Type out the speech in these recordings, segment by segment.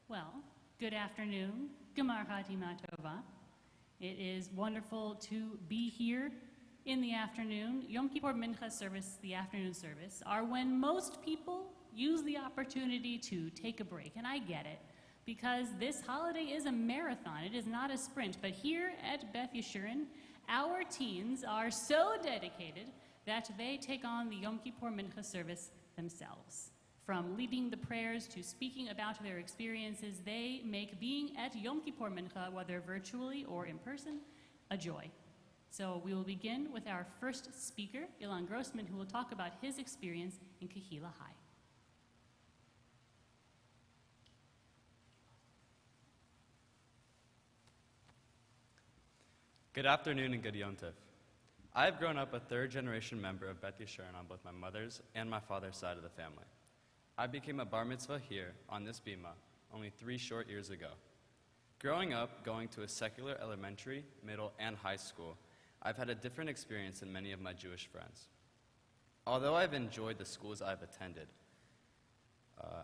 Well, good afternoon. Gemar Chatima Tova. It is wonderful to be here in the afternoon. Yom Kippur Mincha service, the afternoon service, are when most people use the opportunity to take a break, and I get it, because this holiday is a marathon. It is not a sprint. But here at Beth Yeshurun, our teens are so dedicated that they take on the Yom Kippur Mincha service themselves. From leading the prayers to speaking about their experiences, they make being at Yom Kippur Mincha, whether virtually or in person, a joy. So we will begin with our first speaker, Ilan Grossman, who will talk about his experience in Kehila High. Good afternoon and good Yom Tov. I've grown up a third-generation member of Beth Yeshurun on both my mother's and my father's side of the family. I became a bar mitzvah here on this bima only 3 short years ago. Growing up, going to a secular elementary, middle, and high school, I've had a different experience than many of my Jewish friends. Although I've enjoyed the schools I've attended,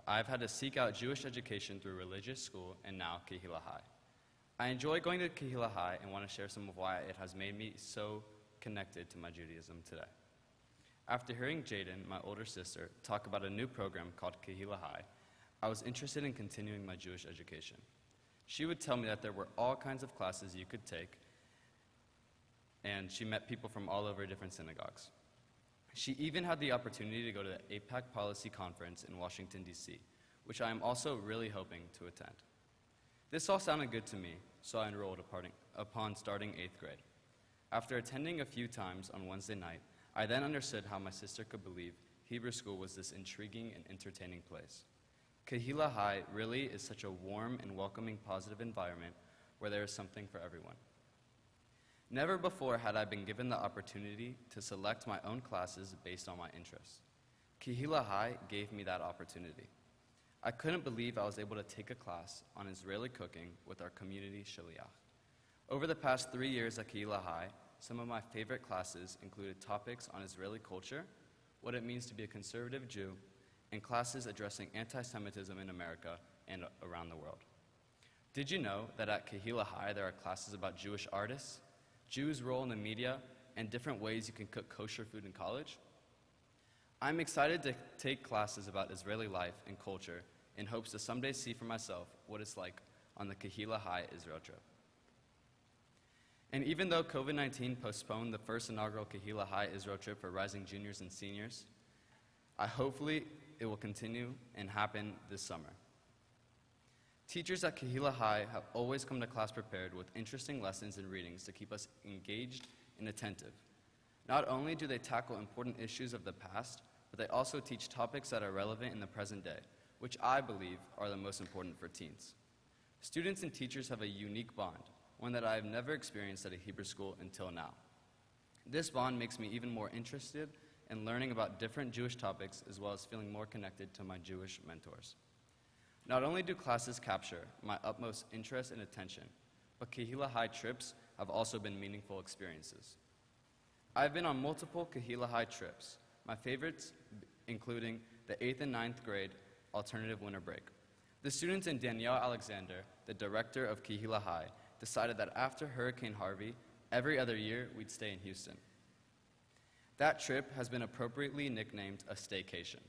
I've had to seek out Jewish education through religious school and now Kehila High. I enjoy going to Kehila High and want to share some of why it has made me so connected to my Judaism today. After hearing Jaden, my older sister, talk about a new program called Kehila High, I was interested in continuing my Jewish education. She would tell me that there were all kinds of classes you could take, and she met people from all over different synagogues. She even had the opportunity to go to the APAC Policy Conference in Washington, D.C., which I am also really hoping to attend. This all sounded good to me, so I enrolled upon starting 8th grade. After attending a few times on Wednesday night, I then understood how my sister could believe Hebrew school was this intriguing and entertaining place. Kehila High really is such a warm and welcoming, positive environment where there is something for everyone. Never before had I been given the opportunity to select my own classes based on my interests. Kehila High gave me that opportunity. I couldn't believe I was able to take a class on Israeli cooking with our community shaliach. Over the past 3 years at Kehila High, some of my favorite classes included topics on Israeli culture, what it means to be a conservative Jew, and classes addressing anti-Semitism in America and around the world. Did you know that at Kehila High there are classes about Jewish artists, Jews' role in the media, and different ways you can cook kosher food in college? I'm excited to take classes about Israeli life and culture in hopes to someday see for myself what it's like on the Kehila High Israel trip. And even though COVID-19 postponed the first inaugural Kehila High Israel trip for rising juniors and seniors, hopefully it will continue and happen this summer. Teachers at Kehila High have always come to class prepared with interesting lessons and readings to keep us engaged and attentive. Not only do they tackle important issues of the past, but they also teach topics that are relevant in the present day, which I believe are the most important for teens. Students and teachers have a unique bond, one that I have never experienced at a Hebrew school until now. This bond makes me even more interested in learning about different Jewish topics as well as feeling more connected to my Jewish mentors. Not only do classes capture my utmost interest and attention, but Kehila High trips have also been meaningful experiences. I've been on multiple Kehila High trips, my favorites including the 8th and 9th grade alternative winter break. The students and Danielle Alexander, the director of Kehila High, decided that after Hurricane Harvey, every other year we'd stay in Houston. That trip has been appropriately nicknamed a staycation.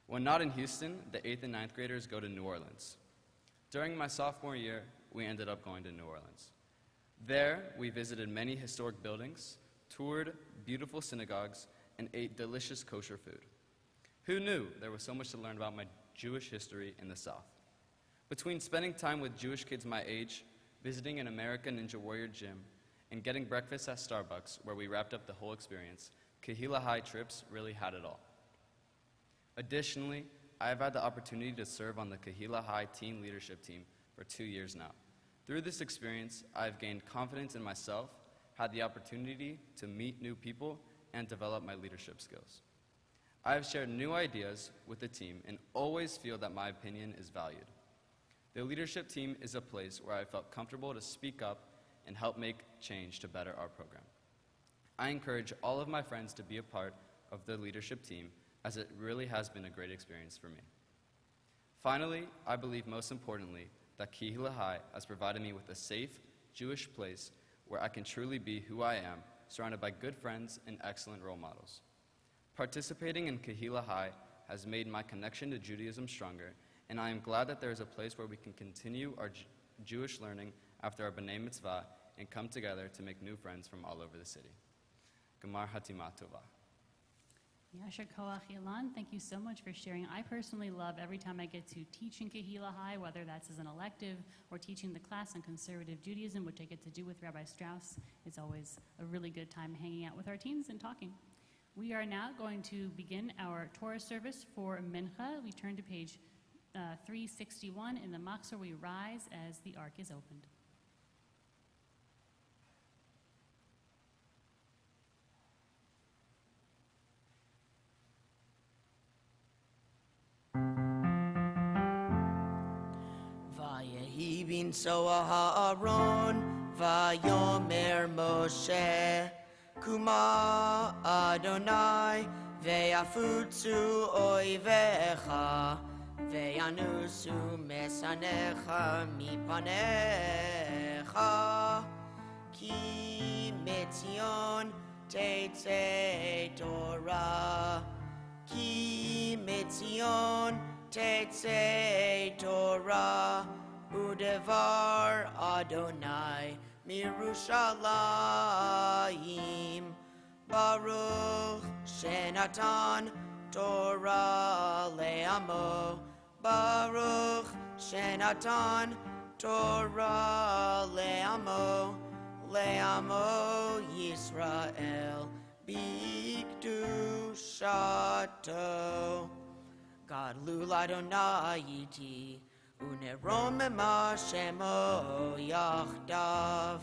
When not in Houston, the 8th and 9th graders go to New Orleans. During my sophomore year, we ended up going to New Orleans. There, we visited many historic buildings, toured beautiful synagogues, and ate delicious kosher food. Who knew there was so much to learn about my Jewish history in the South? Between spending time with Jewish kids my age, visiting an American Ninja Warrior gym, and getting breakfast at Starbucks, where we wrapped up the whole experience, Kehila High trips really had it all. Additionally, I have had the opportunity to serve on the Kehila High teen leadership team for 2 years now. Through this experience, I've gained confidence in myself, had the opportunity to meet new people, and develop my leadership skills. I have shared new ideas with the team and always feel that my opinion is valued. The leadership team is a place where I felt comfortable to speak up and help make change to better our program. I encourage all of my friends to be a part of the leadership team, as it really has been a great experience for me. Finally, I believe most importantly that Kehillah High has provided me with a safe Jewish place where I can truly be who I am, surrounded by good friends and excellent role models. Participating in Kehillah High has made my connection to Judaism stronger, and I am glad that there is a place where we can continue our Jewish learning after our B'nai Mitzvah and come together to make new friends from all over the city. Gemar Hatima Tova. Yasher Koach Ilan, thank you so much for sharing. I personally love every time I get to teach in Kehillah High, whether that's as an elective or teaching the class on conservative Judaism, which I get to do with Rabbi Strauss. It's always a really good time hanging out with our teens and talking. We are now going to begin our Torah service for Mincha. We turn to page 361 in the Machzor. We rise as the ark is opened. Vayehi binsoa ha'aron, vayomer Moshe, Kuma Adonai, ve'afutzu oivecha, ve'anusu mesanecha mipanecha, ki mitzion tetzei Torah, ki mitzion tetzei Torah, udevar Adonai mirushalayim, Baruch shenatan Torah le'amo, Baruch shenatan Torah le'amo, le'amo Yisrael bikdushato. Gadlu l'Adonai iti, uneromema shemo yachdav.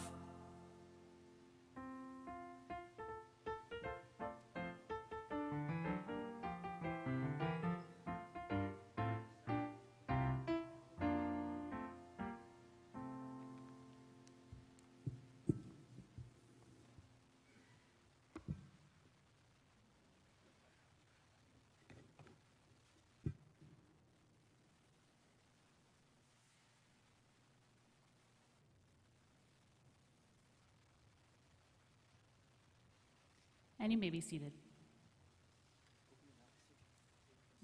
And you may be seated.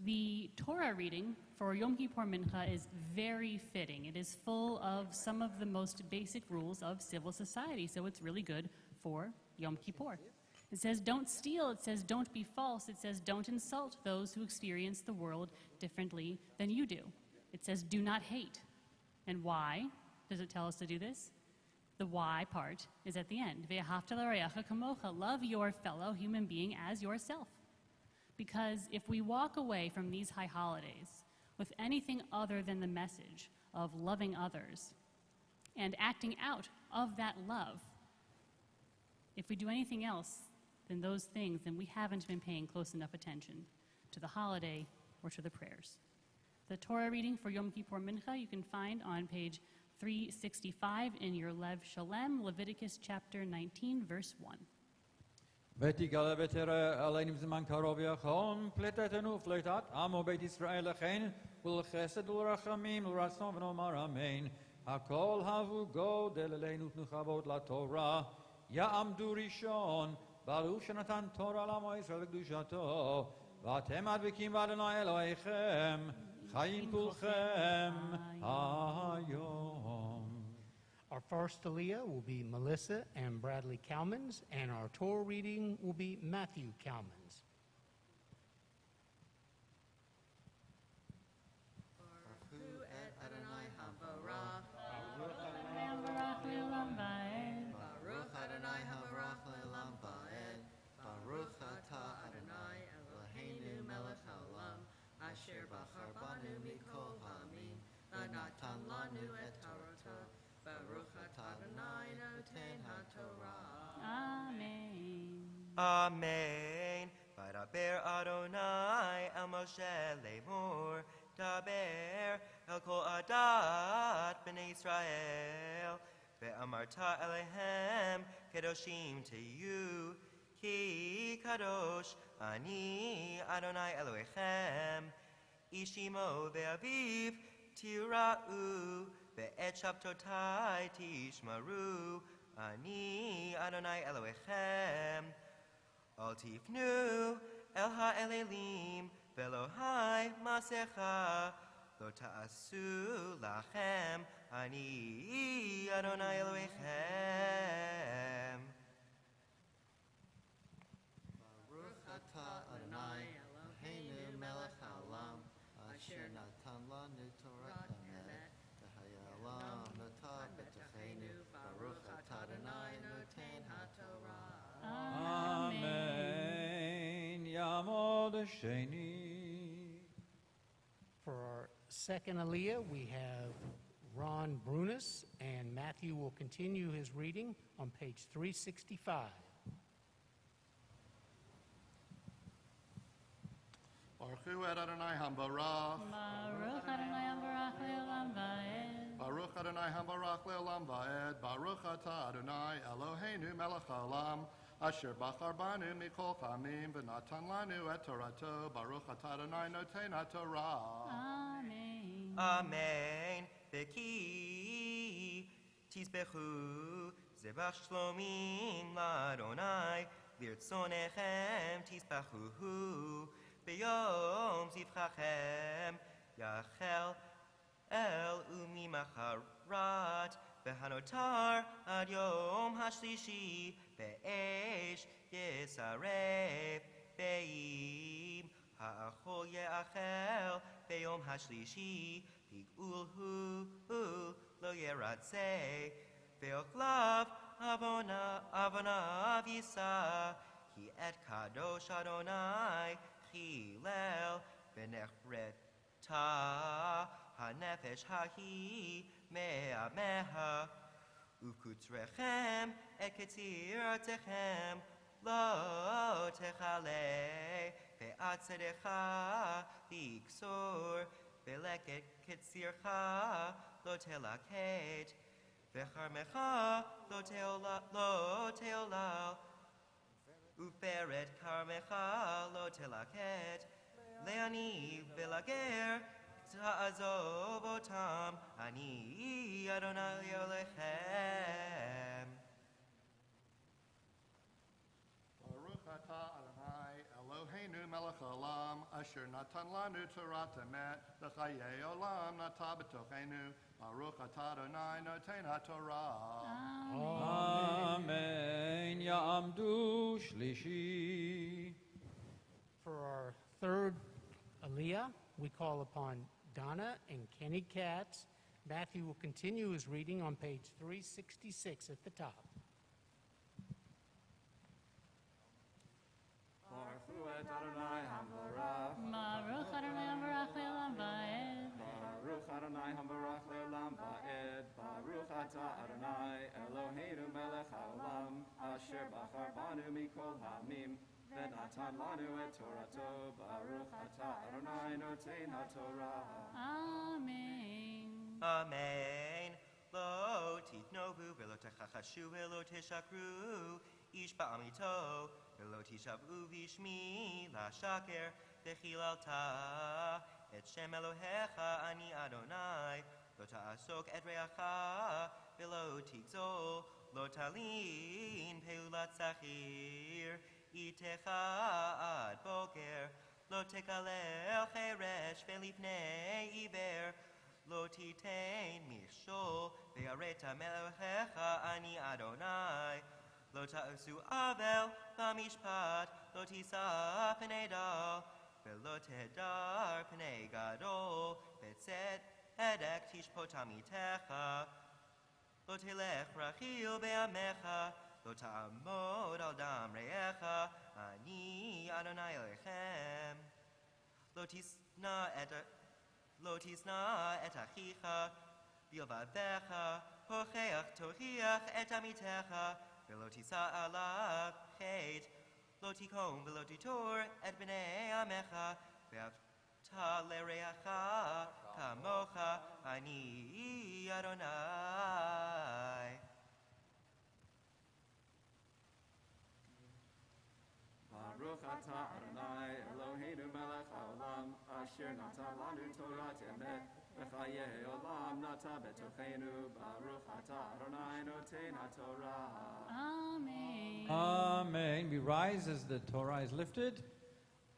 The Torah reading for Yom Kippur Mincha is very fitting. It is full of some of the most basic rules of civil society, so it's really good for Yom Kippur. It says don't steal, it says don't be false, it says don't insult those who experience the world differently than you do. It says do not hate. And why does it tell us to do this? The why part is at the end. Ve'ahavta l'reacha kamocha, love your fellow human being as yourself. Because if we walk away from these high holidays with anything other than the message of loving others and acting out of that love, if we do anything else than those things, then we haven't been paying close enough attention to the holiday or to the prayers. The Torah reading for Yom Kippur Mincha you can find on page 365 in your Lev Shalem, Leviticus chapter 19, verse 1. ותגלה ותראה עלינו זמן קרוב יחון, פליטתנו ופליטת עמו בית ישראל לכן, ולחסד ולרחמים ולרצון ונאמר אמן. הכל הבו גודל אלינו תנו כבוד לתורה, יעמדו ראשון, ברוך שנתן תורה לעמו ישראל וקדושתו, ואתם מדבקים באדוני אלוהיכם, חיים כולכם היום. Our first aliyah will be Melissa and Bradley Kalmans, and our Torah reading will be Matthew Kalmans. Natan lanu et Torah, Baruch atah Adonai noten haTorah. Amen. Amen. V'daber Adonai el Moshe lemor, daber el kol adat b'nei Yisrael, ve'amarta elehem kedoshim to you, ki kadosh ani Adonai Elohechem. Ishimo ve'aviv tira'u, ve'et shabtotai tishmaru, Ani Adonai Elohechem. Al tifnu el ha'elelim, ve'lohai masecha, lo ta'asu lachem, Ani Adonai Elohechem. Baruch atah Adonai Eloheinu melech haolam, asher natan lanu Torah emet, v'hayalam notah b'tocheinu, Baruch atah Adonai noten haTorah. Amen. Yamod Sheni. For our second aliyah, we have Ron Brunis, and Matthew will continue his reading on page 365. Baruch hu et Adonai hambarach. Baruch Adonai Ambarach Le'olam Va'ed. Baruch Adonai hambarach le'olam va'ed. Baruch atah Adonai Eloheinu melech haolam. Asher bachar banu mikol chamim v'natan lanu et Torato. Baruch atah Adonai noten haTorah. Amen. Amen. Beki tisbechu zebach shlomim l'Adonai lirtzonechem tisbechuhu beyom zivchachem yachel el umimacharat v'hanotar ad yom hashlishi be'esh yesaref be'im ha'achol ye'achel beyom hashlishi Hu lo yeratzeh ve'ochlav avonav yisa Ki et kadosh Adonai chilel v'nechreta hanefesh hahi me'ameha ukutrechem et ketzirotechem lo techale ve'at tzedecha v'iksor Veleket ketzircha lo telaket, vecharmecha lo teolal, uferet karmecha lo telaket, leani velager ta'azov otam, ani Adonai Elohechem. Baruch atah Adonai Eloheinu melech haolam, asher natan lanu Torah emet, v'chayei olam natah b'tocheinu. Baruch atah Adonai noten haTorah. Amen. Ya'amdu Shlishi. For our third aliyah, we call upon Donna and Kenny Katz. Matthew will continue his reading on page 366 at the top. Baruch hu et Adonai hambarach. Baruch Adonai Ambarach Le'olam Va'ed. Baruch Adonai hambarach le'olam va'ed. Baruch atah Adonai Eloheinu melech haolam, asher bachar banu mikol ha'amim, v'natan lanu et Torato. Baruch atah Adonai noten haTorah. Amen. Amen. Lo titnovu velo techachashu velo teshakru ish ba'amito velo tishavu vishmi la shaker techilalta et shem Elohecha ani Adonai lo ta'asok et reacha velo tigzol lo talin peulat sachir itecha ad boker lo tekalel cheresh velipnei iber Lo titain mishol ve'areta melohecha ani Adonai. Lo ta'usu avel v'mishpat lo tisa p'nei dal ve'lo tehedar p'nei gadol ve'tzed edek tishpotamitecha. Lo telech rachil be'amecha lo ta'amod al dam re'echa ani Adonai Elohechem. Lo tisna et achicha, bilvavecha, hocheach tochiach et amitecha, velo tisa alav chet, lo tikom velo titor et b'nei amecha, ve'avta lereacha, kamocha, ani Adonai. Baruch atah Adonai Eloheinu melech haolam, asher natan lanu Torat emet v'chayei olam nata betochenu baruch atah Adonai noten haTorah. Amen. Amen. We rise as the Torah is lifted.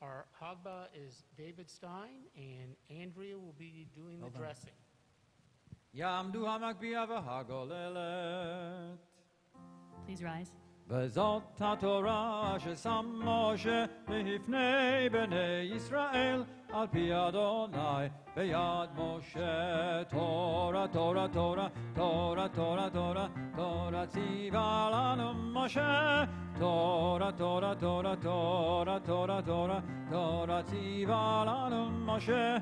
Our Hagba is David Stein, and Andrea will be doing the dressing. Yamdu hamakbia v'hagolelet. Please rise. וזאת התורה ששם משה לפני בני ישראל על פי אדוני ביד משה תורה תורה תורה תורה תורה תורה תורה ציווה לנו משה תורה תורה תורה תורה תורה תורה תורה ציווה לנו משה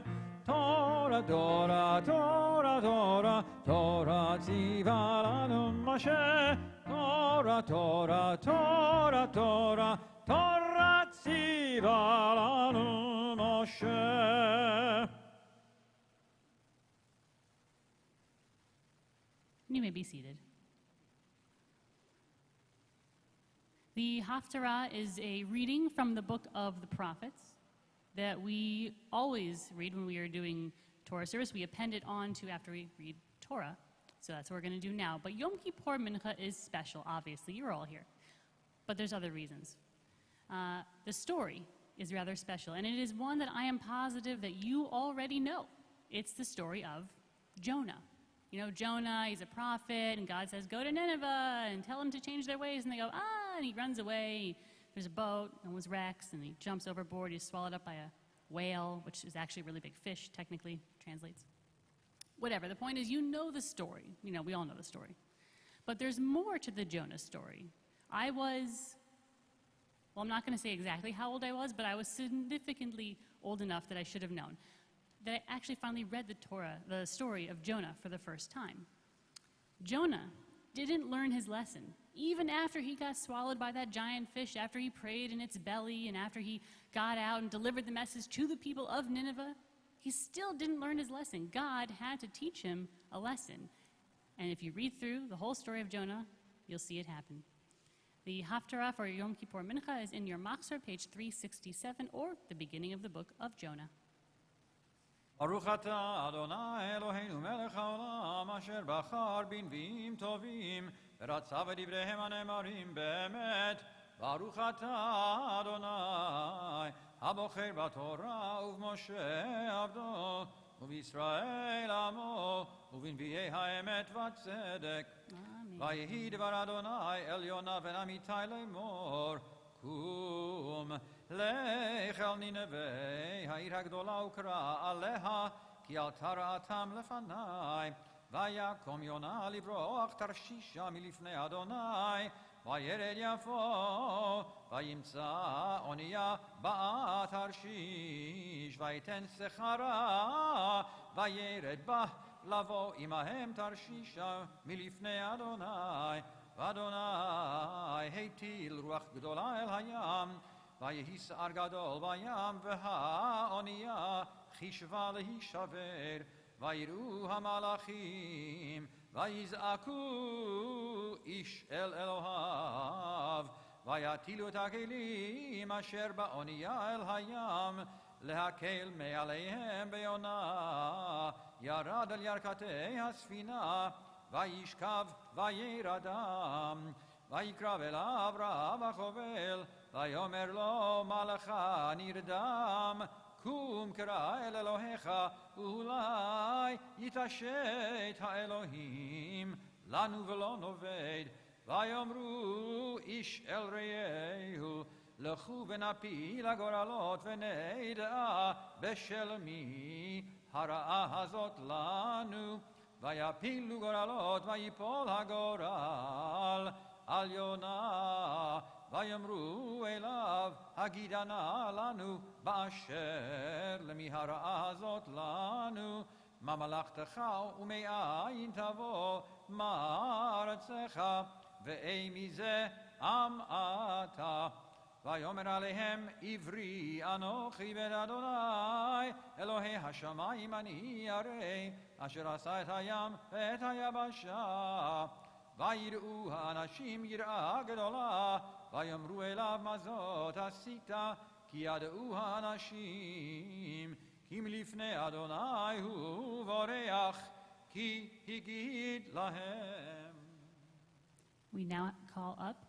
תורה תורה תורה תורה תורה ציווה לנו משה Torah, Torah, Torah, Torah, Torah tziva lanu Moshe. You may be seated. The Haftarah is a reading from the book of the prophets that we always read when we are doing Torah service. We append it on to after we read Torah. So that's what we're going to do now. But Yom Kippur Mincha is special, obviously. You're all here. But there's other reasons. The story is rather special, and it is one that I am positive that you already know. It's the story of Jonah. You know, Jonah, he's a prophet, and God says, go to Nineveh and tell them to change their ways. And they go, and he runs away. There's a boat, and was wrecks, and he jumps overboard. He's swallowed up by a whale, which is actually a really big fish, technically, translates. Whatever, the point is, you know the story. You know, we all know the story. But there's more to the Jonah story. I'm not going to say exactly how old I was, but I was significantly old enough that I should have known. That I actually finally read the story of Jonah for the first time. Jonah didn't learn his lesson. Even after he got swallowed by that giant fish, after he prayed in its belly, and after he got out and delivered the message to the people of Nineveh, he still didn't learn his lesson. God had to teach him a lesson. And if you read through the whole story of Jonah, you'll see it happen. The Haftarah for Yom Kippur Mincha is in your Machzor, page 367, or the beginning of the book of Jonah. ברוך אתה אדוני אלוהינו מלך העולם אשר בחר בנביאים טובים ורצה בדבריהם הנאמרים באמת ברוך אתה אדוני הבוחר בתורה ובמשה עבדו ובישראל עמו ובנביאי האמת והצדק ויהי דבר אדוני אל יונה בן אמיתי לאמור קום לך אל נינווה העיר הגדולה וקרא עליה כי אל תרעתם לפני ויקום יונה לברוח תרשישה מלפני אדוני וירד יפו וימצא אונייה באה תרשיש ויתן שכרה וירד בה לבוא עמהם תרשישה מלפני אדוני ואדוני הטיל רוח גדולה אל הים ויהי סער גדול בים והאונייה חישבה להישבר ויראו המלאכים ויזעקו איש אל אלוהיו ויטילו את הכלים אשר באונייה אל הים להקל מעליהם ביונה ירד על ירכתי הספינה וישכב וירדם ויקרב אליו רב החובל ויאמר לו מלאך נרדם קום קרא אל אלוהיך ואולי יתעשת האלוהים לנו ולא נאבד ויאמרו איש אל רעהו לכו ונפיל הגורלות ונדע בשל מי הרעה הזאת לנו ויפילו גורלות ויפול הגורל על יונה ויאמרו אליו הגידה נא לנו באשר למי הרעה הזאת לנו מה מלאכתך ומאין תבוא מה ארצך ואי מזה עם אתה ויאמר עליהם עברי אנוכי בית אדוני אלוהי השמיים אני הרי אשר עשה את הים ואת היבשה ויראו האנשים יראה גדולה ויאמרו אליו מה זאת עשית כי ידעו האנשים כי מלפני אדוני הוא בורח, כי הגיד להם. We now call up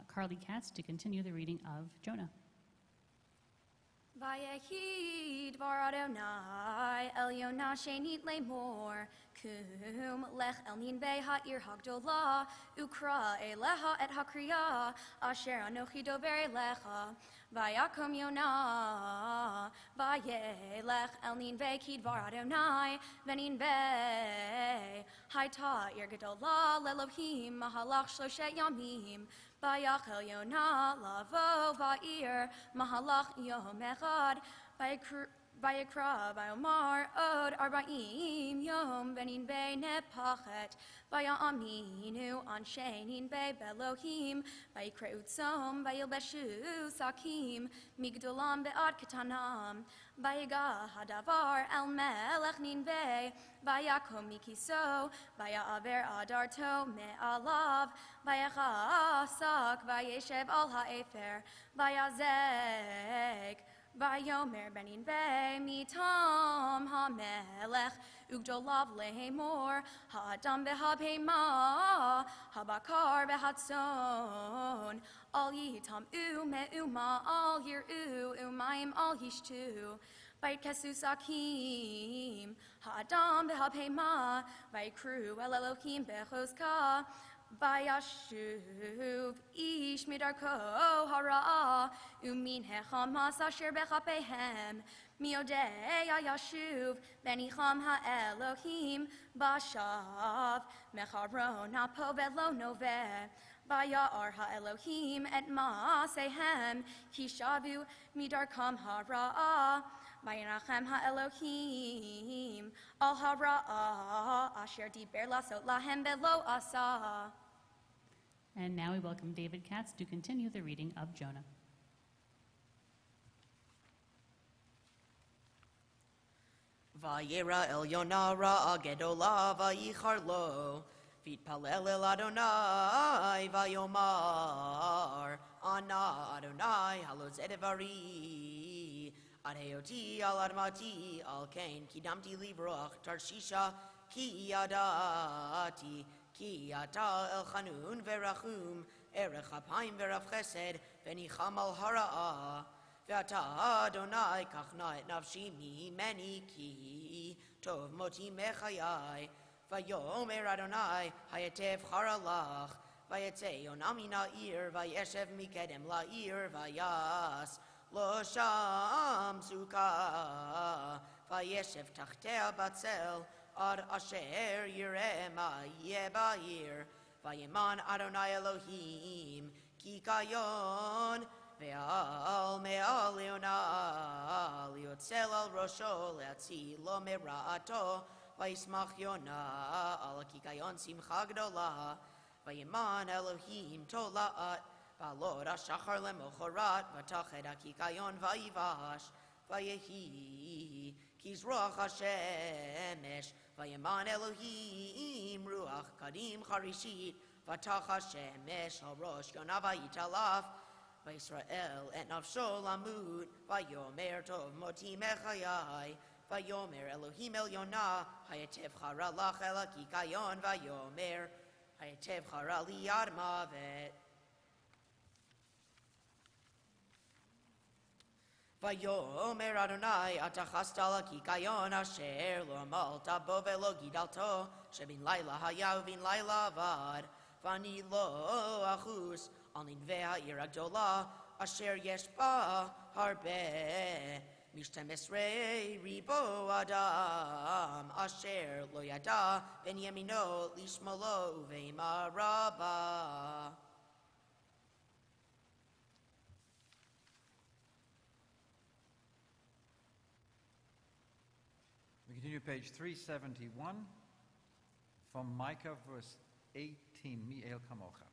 Carly Katz to continue the reading of Jonah. Vayehid var Adonai el Yonah shenit lemor kum lech el ninvei ha'ir hagdola ukra eleha et hakriya asher anochi dover elecha vayakom Yonah vayelech el ninvei kidvar Adonai veninvei haita ir gedola lelohim mahalach shloshet yamim Vayachel Yonah lavo va'ir mahalach yom echad vayikra vayomar od arba'im yom venin be nepachet vayaminu anshe nin be belohim vayikra utzom vayilbeshu sakim migdolam be'ad ketanam vayiga hadavar el melech nin be vayakom mikiso vaya'aver adarto me'alav vayachasak vayeshev al ha'efer vayazek Vayomer benin ve mitam hamelech ugdolav lehemor hadam behabhema habakar behatson al yitam ume uma al yir umaim al yishtu Vayit kesusakim hadam behabhema vayikru el Elohim bechozka Vayashuv ish midarko hara umin hechamas asher bechapehem miodei yashuv benicham ha'elohim bashav mecharon apo velo noveh vayar ha'elohim et maasehem kishavu midarkam hara Vayinachem ha'elohim al hara asher diber lasot lahem belo asa. And now we welcome David Katz to continue the reading of Jonah. Vayera el Yonah ra'a gedola vayichar lo vitpalel el Adonai vayomar ana Adonai halot zedevari Adheoti al admati al kain kidamti livroch tarshisha ki yadati ki ata el chanun verachum erech apayim verav chesed venicham al hara'a ve'ata Adonai kachna et nafshi mimeni ki tov moti mechayai vayomer Adonai hayetev charalach vayetze yonah min ha'ir vayeshev mikedem la'ir vayas Lo sham suka vayeshev tachtea batzel ad asher yireh ma'yeh ba'ir vayeman Adonai Elohim ki kayon ve'al me'al Yonah liotzel al rosho le'atzi lo mera'ato vayismach Yonah al ki kayon simcha gdola vayeman Elohim tola'at Valor ashachar lemochorat vatached hakikayon vayivash vayehi kizroach hashemesh vayeman Elohim ruach kadim charishit vatach hashemesh harosh yonah vayitalaf vayisrael et nafsho lamut vayomer tov moti mechayai vayomer Elohim el Yonah hayetev charalach el hakikayon vayomer hayetev charali yad mavet Vayomer Adonai atachasta lakikayon asher lo amalta bo velo gidalto shebin laila haya uvin laila avad vani lo achus al ninveh ha'ir agdola asher yesh ba harbe mishtem esrei ribo adam asher lo yada ben yamino lishmalo uveima rabba We continue page 371 from Micah verse 18. Mi'el kamocha.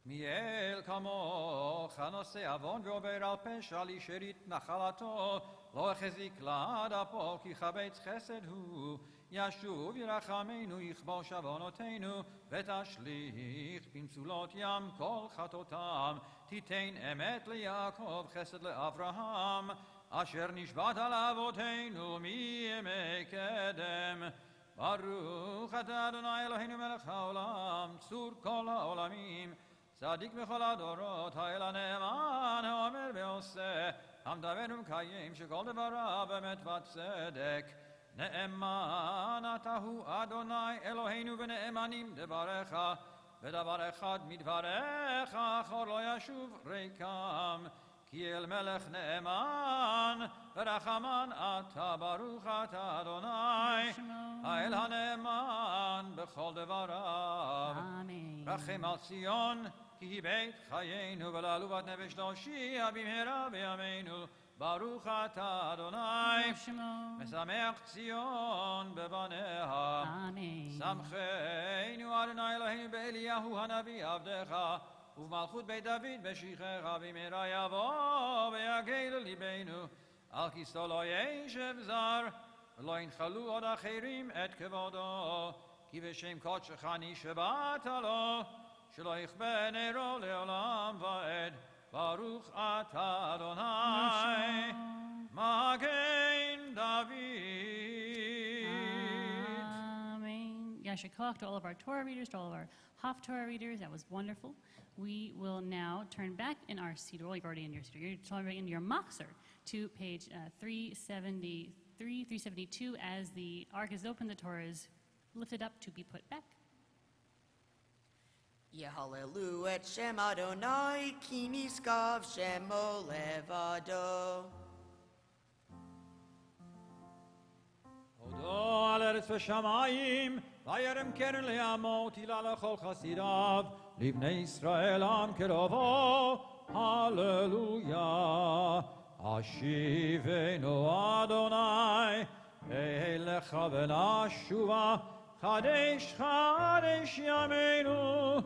Mi'el kamocha nose avon ועובר על פשע לשארית נחלתו לא החזיק לעד אפו כי חפץ חסד הוא ישוב ירחמנו יכבוש עוונותינו ותשליך במצולות ים כל חטאותם תיתן אמת ליעקב חסד לאברהם אשר נשבעת על אבותינו מימי קדם. ברוך אתה אדוני אלוהינו מלך העולם, צור כל העולמים, צדיק בכל הדורות, האל הנאמן העומד ועושה, המדבר ומקיים שכל דבריו אמת וצדק. נאמן אתה הוא אדוני אלוהינו ונאמנים דבריך, ודבר אחד מדבריך אחור לא ישוב ריקם. כי אל מלך נאמן ורחמן אתה, ברוך אתה אדוני האל הנאמן בכל דבריו. רחם על ציון כי היא בית חיינו, ולעלובת נפש להושיע במהרה בימינו. ברוך אתה אדוני משמח ציון בבניה. שמחנו אדוני אלוהינו באליהו הנביא עבדך, ובמלכות בית דוד בשיחך, במהרה יבוא ויגל ליבנו. על כיסאו לא ישב זר, ולא ינחלו עוד אחרים את כבודו. כי בשם קודשך נשבעת לו, שלא יכבה נרו לעולם ועד. ברוך אתה אדוני מגן דוד. Amen. Yasher Koach to all of our Torah readers, to all of our Haftorah readers. That was wonderful. We will now turn back in our Siddur. You've already in your Siddur. You're turning in your Machzor to page 373, 372. As the ark is open, the Torah is lifted up to be put back. Yehalelu et Shem Adonai, ki niskav Shemo levado. הודו על ארץ ושמיים, וירם קרן לעמו, תהילה לכל חסידיו, לבני ישראל עם קרובו, הללויה. השיבנו אדוני, אליך ונשובה, חדש חדש ימינו,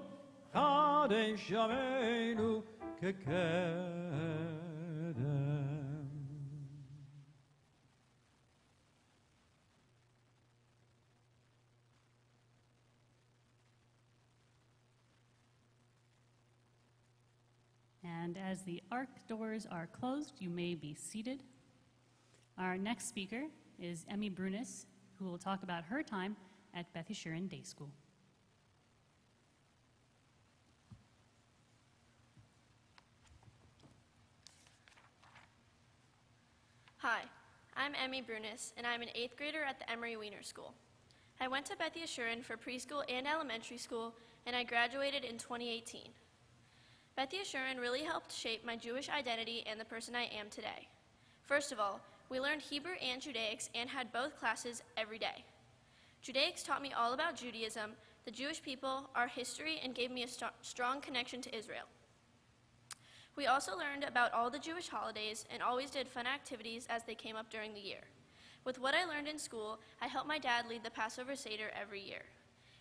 חדש ימינו כקדם. And as the ark doors are closed, you may be seated. Our next speaker is Emmy Brunis, who will talk about her time at Beth Yeshurun Day School. Hi, I'm Emmy Brunis, and I'm an 8th grader at the Emory Wiener School. I went to Beth Yeshurun for preschool and elementary school, and I graduated in 2018. Beth Yeshurun really helped shape my Jewish identity and the person I am today. First of all, we learned Hebrew and Judaics and had both classes every day. Judaics taught me all about Judaism, the Jewish people, our history, and gave me a strong connection to Israel. We also learned about all the Jewish holidays and always did fun activities as they came up during the year. With what I learned in school, I helped my dad lead the Passover Seder every year.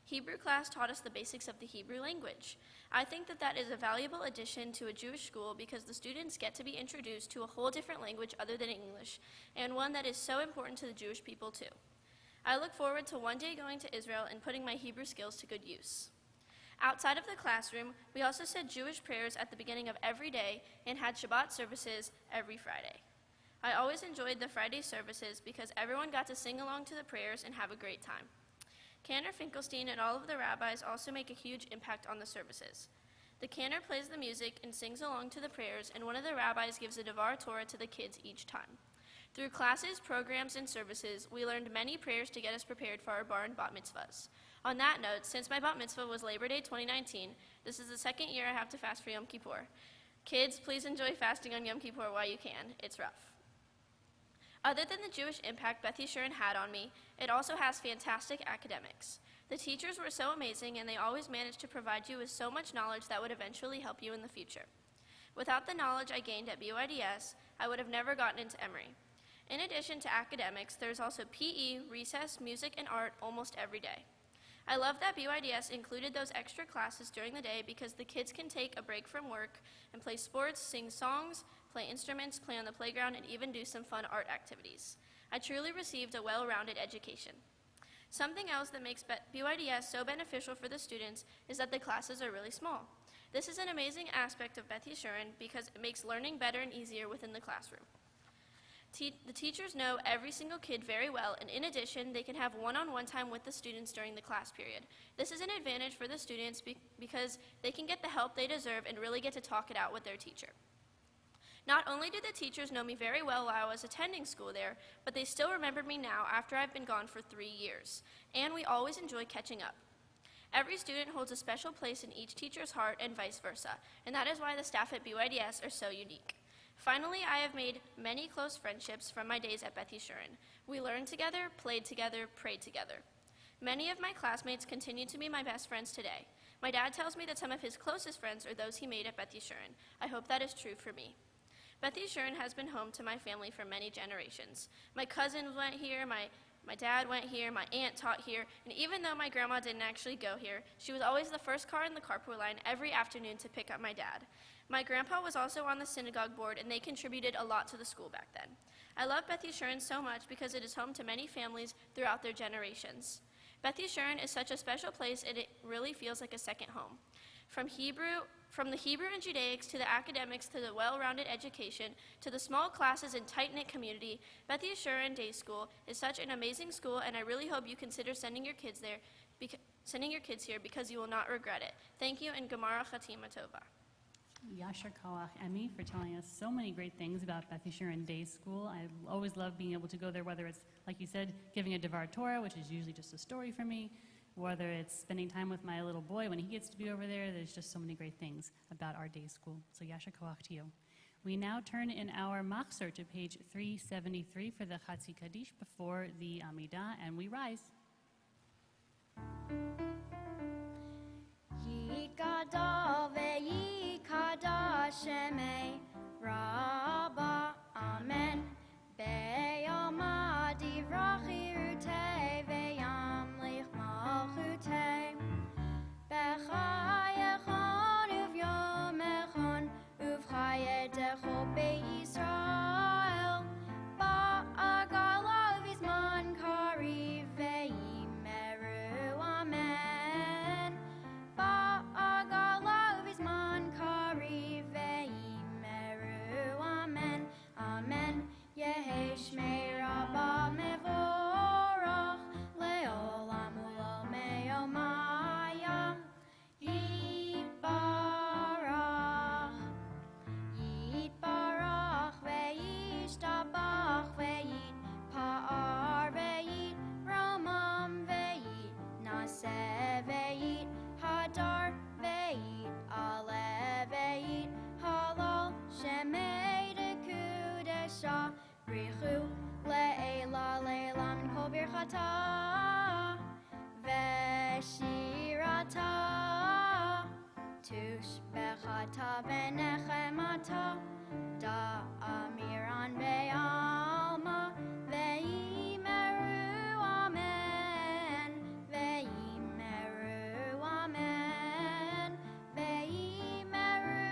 Hebrew class taught us the basics of the Hebrew language. I think that is a valuable addition to a Jewish school because the students get to be introduced to a whole different language other than English, and one that is so important to the Jewish people too. I look forward to one day going to Israel and putting my Hebrew skills to good use. Outside of the classroom, we also said Jewish prayers at the beginning of every day and had Shabbat services every Friday. I always enjoyed the Friday services because everyone got to sing along to the prayers and have a great time. Cantor Finkelstein and all of the rabbis also make a huge impact on the services. The cantor plays the music and sings along to the prayers, and one of the rabbis gives a Devar Torah to the kids each time. Through classes, programs, and services, we learned many prayers to get us prepared for our bar and bat mitzvahs. On that note, since my bat mitzvah was Labor Day 2019, this is the second year I have to fast for Yom Kippur. Kids, please enjoy fasting on Yom Kippur while you can. It's rough. Other than the Jewish impact Beth Yeshurun had on me, it also has fantastic academics. The teachers were so amazing, and they always managed to provide you with so much knowledge that would eventually help you in the future. Without the knowledge I gained at BYDS, I would have never gotten into Emory. In addition to academics, there's also PE, recess, music, and art almost every day. I love that BYDS included those extra classes during the day because the kids can take a break from work and play sports, sing songs, play instruments, play on the playground, and even do some fun art activities. I truly received a well-rounded education. Something else that makes BYDS so beneficial for the students is that the classes are really small. This is an amazing aspect of Beth Yeshurun because it makes learning better and easier within the classroom. The teachers know every single kid very well, and in addition, they can have one-on-one time with the students during the class period. This is an advantage for the students because they can get the help they deserve and really get to talk it out with their teacher. Not only did the teachers know me very well while I was attending school there, but they still remembered me now after I've been gone for 3 years, and we always enjoy catching up. Every student holds a special place in each teacher's heart and vice versa, and that is why the staff at BYDS are so unique. Finally, I have made many close friendships from my days at Beth Yeshurun. We learned together, played together, prayed together. Many of my classmates continue to be my best friends today. My dad tells me that some of his closest friends are those he made at Beth Yeshurun. I hope that is true for me. Beth Yeshurun has been home to my family for many generations. My cousins went here, my dad went here, my aunt taught here, and even though my grandma didn't actually go here, she was always the first car in the carpool line every afternoon to pick up my dad. My grandpa was also on the synagogue board, and they contributed a lot to the school back then. I love Beth Yeshurun so much because it is home to many families throughout their generations. Beth Yeshurun is such a special place, and it really feels like a second home. From the Hebrew and Judaics to the academics to the well-rounded education to the small classes and tight-knit community, Beth Yeshurun Day School is such an amazing school, and I really hope you consider sending your kids here because you will not regret it. Thank you, and Gemara Chatima Tova. Yasher Koach, Emmy, for telling us so many great things about Beth Yeshurun Day School. I always love being able to go there, whether it's, like you said, giving a Devar Torah, which is usually just a story for me, whether it's spending time with my little boy when he gets to be over there. There's just so many great things about our day school. So Yasher Koach to you. We now turn in our Machzor to page 373 for the Chatzi Kaddish before the Amidah, and we rise. Yikadal ve'yikada shemei Rabba, Amen. Be'yom adivrachirutei ve'yamlich malchutei B'chayechon uv'yomechon uv'chayedecho be'Yisrael Ba'agala v'zman kariv ve'imeru, Amen. Ba'agala v'zman kariv ve'imeru, Amen. Amen. Yehi shmei Rabba mevorach le'olam u'lo me'omaya Yitbarach Yitbarach ve'yishtabach ve'yitpa'ar ve'yitromam ve'yitnaseh ve'yithadar ve'yit'aleh ve'yithalal shemei dekudesha brichu le'ela le'ela min kol birchata ve'shirata tushbechata ve'nechemata da'amiran ve'alma ve'imeru, Amen. Ve'imeru, Amen. Ve'imeru,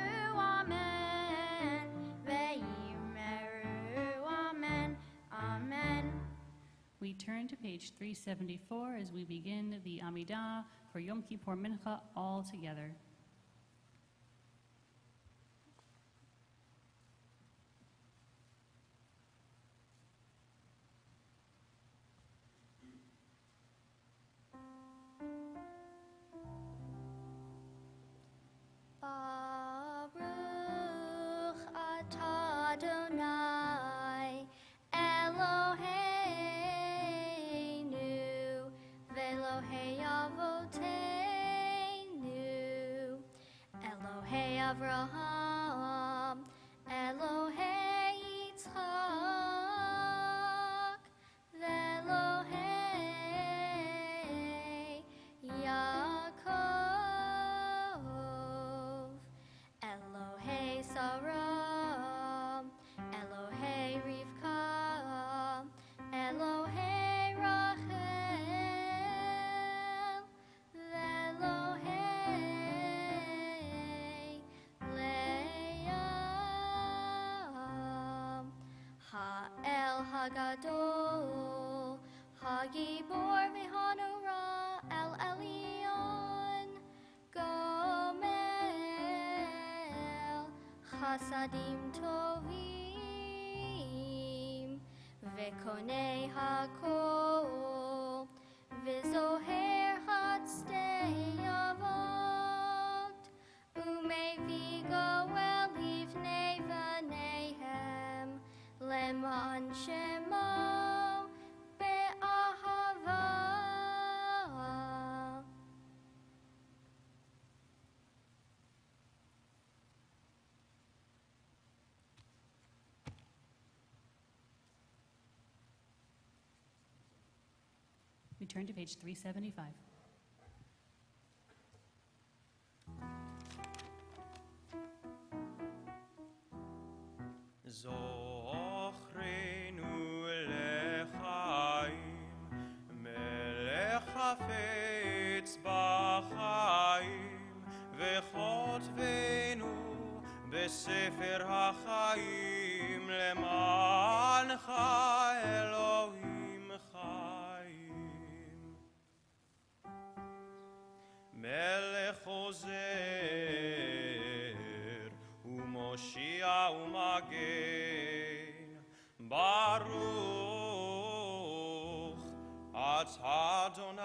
Amen. Ve'imeru, Amen. Amen. We turn to page 374 as we begin the Amidah for Yom Kippur Mincha all together. Baruch atah Adonai Eloheinu v'Elohei avoteinu Elohei Avraham Elohei Yitzchak v'Elohei Yaakov Elohei Sarah Elohei Rivka Elohei Rachel Elohei Leah Ha'el Hagadol Hagibor v'Hanora El Elyon Gomel Chasadim Tovim וקונה הכל, וזוהר עד שתי אבות, ומביא גואל לבני בניהם, למען שמו באהבה. We turn to page 375. זוכרנו לחיים, מלך חפץ בחיים, וכותבנו בספר החיים, למענך אלוהים חיים. מלך עוזר ומושיע ומגן, ברוך אתה אדוני,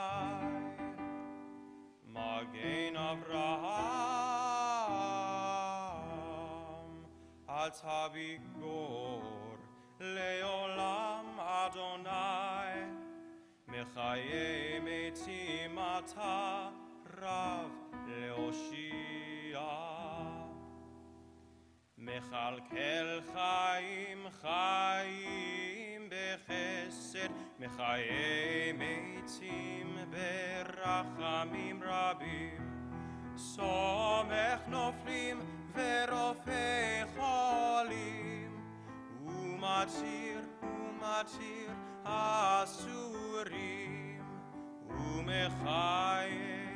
מגן אברהם, אתה בגבור לעולם אדוני, מחיי מתים אתה רב להושיע. מכלכל חיים חיים בחסד, מחיי מתים ברחמים רבים. סומך נופלים ורופא חולים, ומציר אסורים, ומחיים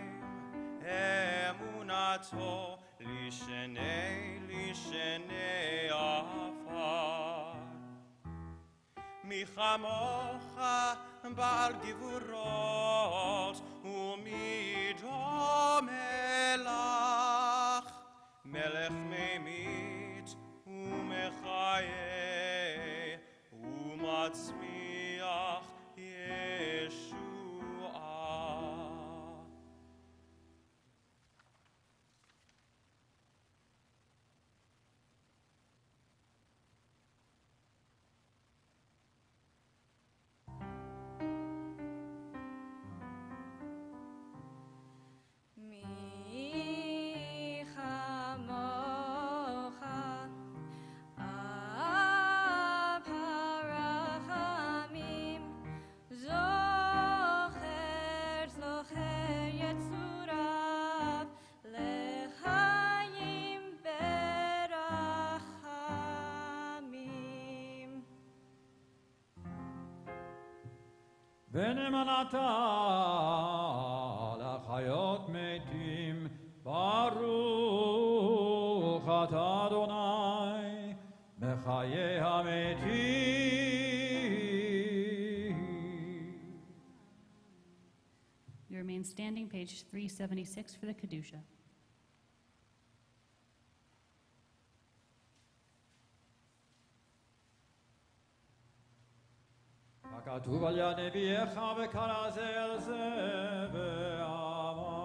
אמונתו לשני עפר. מי כמוך בעל גבורות, ומי דומה לך, מלך ממית ומחיה ומצמיח ישועה. ונאמנת לחיות מתים, ברוך אתה אדוני, בחיי המתים. You remain standing, page 376 for the Kedusha. כתוב על יד נביאך וקרא זה אל זה ואמר.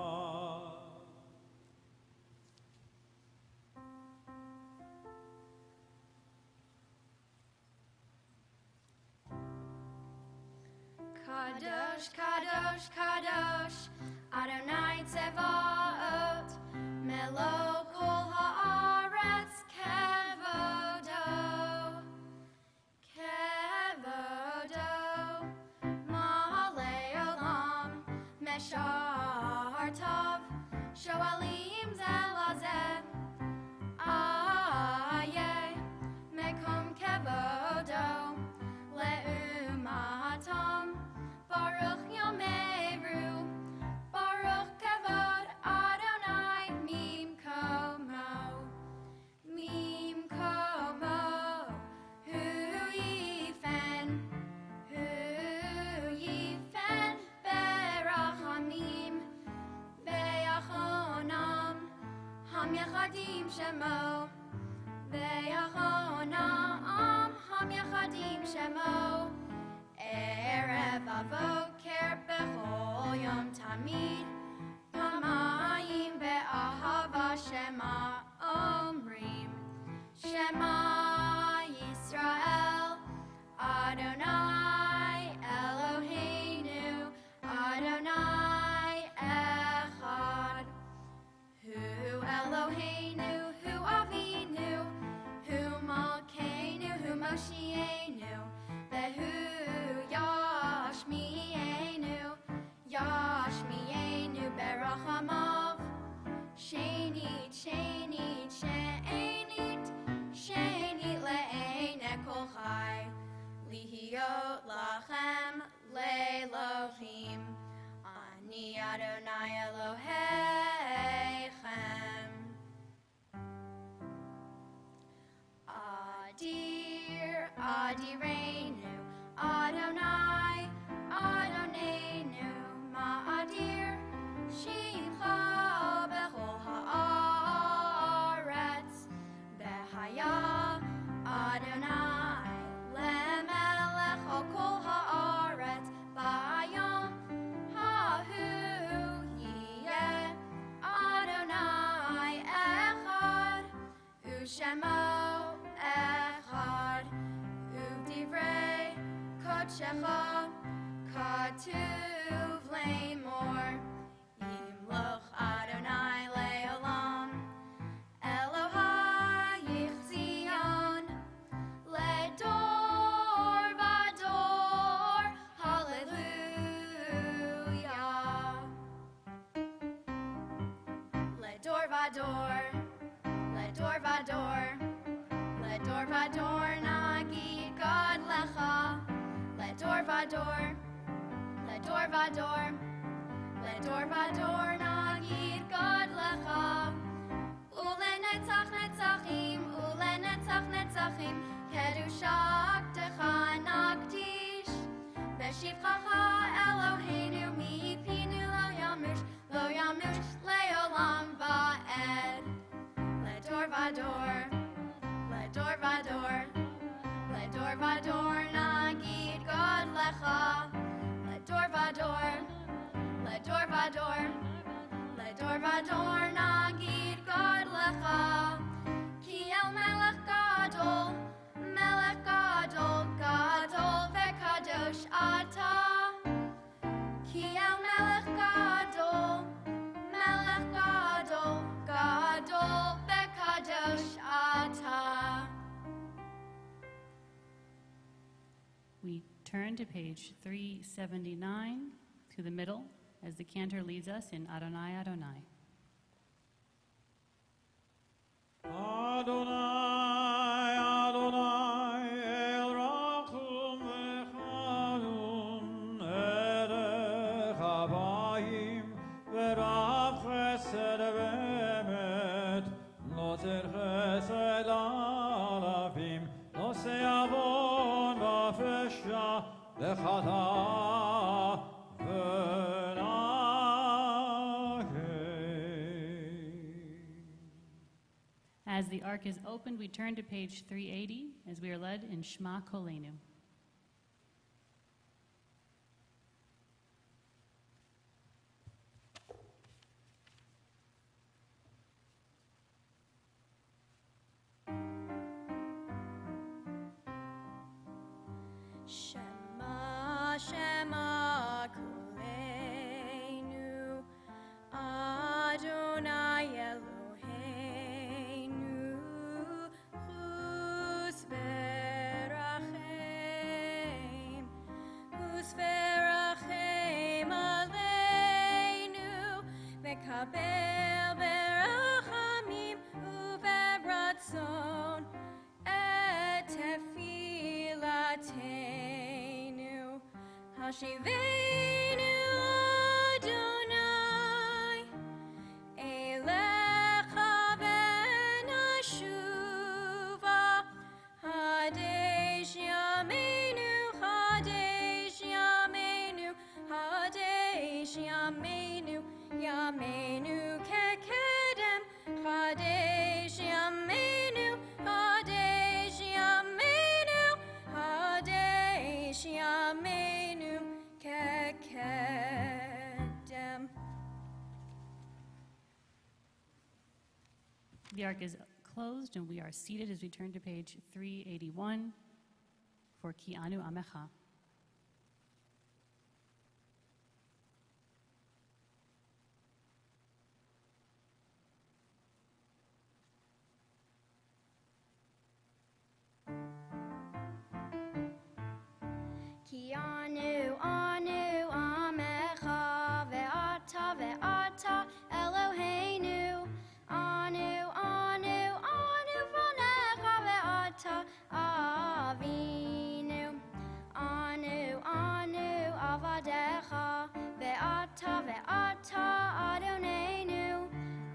Kadosh, Kadosh, Kadosh, Adonai Tzevaot, Melo kol haaretz kevodo, kevodo, Mahalei olam, Meshar tov, Shoalim zelazeh, Ayeh, Mekom kevodo, Leumatam, Baruch Yomeru, Baruch Kavod Adonai Mimkomo, Mimkomo, Hu Yifen, Berachamim, Be'achonam, Ham Yechadim Shemo, Be'achonam, Ham Yechadim Shemo, בערב הבוקר בכל יום תמיד פעמיים באהבה שמה אומרים שמע ישראל אדוני אלוהינו אדוני אחד הוא אלוהינו הוא אבינו הוא מלכנו הוא מושיענו והוא ישמיענו ברחמיו שנית שנית שנית שנית לעיני כל חי להיות לכם לאלוהים אני אדוני אלוהיכם אדיר אדירנו אדוני אדוננו מה אדיר שמך בכל הארץ והיה אדוני למלך על כל הארץ ביום ההוא יהיה אדוני אחד ושמו אחד ודברי קודשך כתוב לאמור ימלוך אדוני לעולם אלוהי ציון לדור ודור הללויה לדור ודור לדור ודור לדור ודור נגיד God לך לדור ודור לדור ודור לדור ודור נגיד God לך ולנצח נצחים ולנצח נצחים קדושתך נקדיש בשבחך אלוהינו מפינו לא ימוש לעולם ועד לדור ודור לדור ודור לדור ודור נגיד God לך לדור ודור לדור ודור לדור ודור נגיד God לך כי אל מלך גדול גדול וקדוש אתה כי אל מלך גדול גדול וקדוש אתה. We turn to page 379 to the middle as the cantor leads us in Adonai Adonai. Adonai, Adonai, El Rachum Echanun, Erech Havayim, Verav Chesed Ve'emet, Noser Chesed Alavim, Nosei Avon V'Fesha, V'Chata, As the ark is opened, we turn to page 380 as we are led in Shema Kolenu. Shema, Shema Kolenu, Adonai Eloheinu, Chus v'rachem aleinu, v'kabel berachamim u'veratzon et tefilateinu, hashivenu Adonai elecha v'nashuva hadesh yameinu hadesh yameinu hadesh yameinu yameinu kekedem hadesh yameinu hadesh yameinu hadesh yameinu The ark is closed, and we are seated as we turn to page 381 for Ki Anu Amecha. Ki anu anu amecha ve'ata ve'ata Eloheinu anu anu anu vanecha ve'ata avinu anu anu avadecha ve'ata ve'ata Adonenu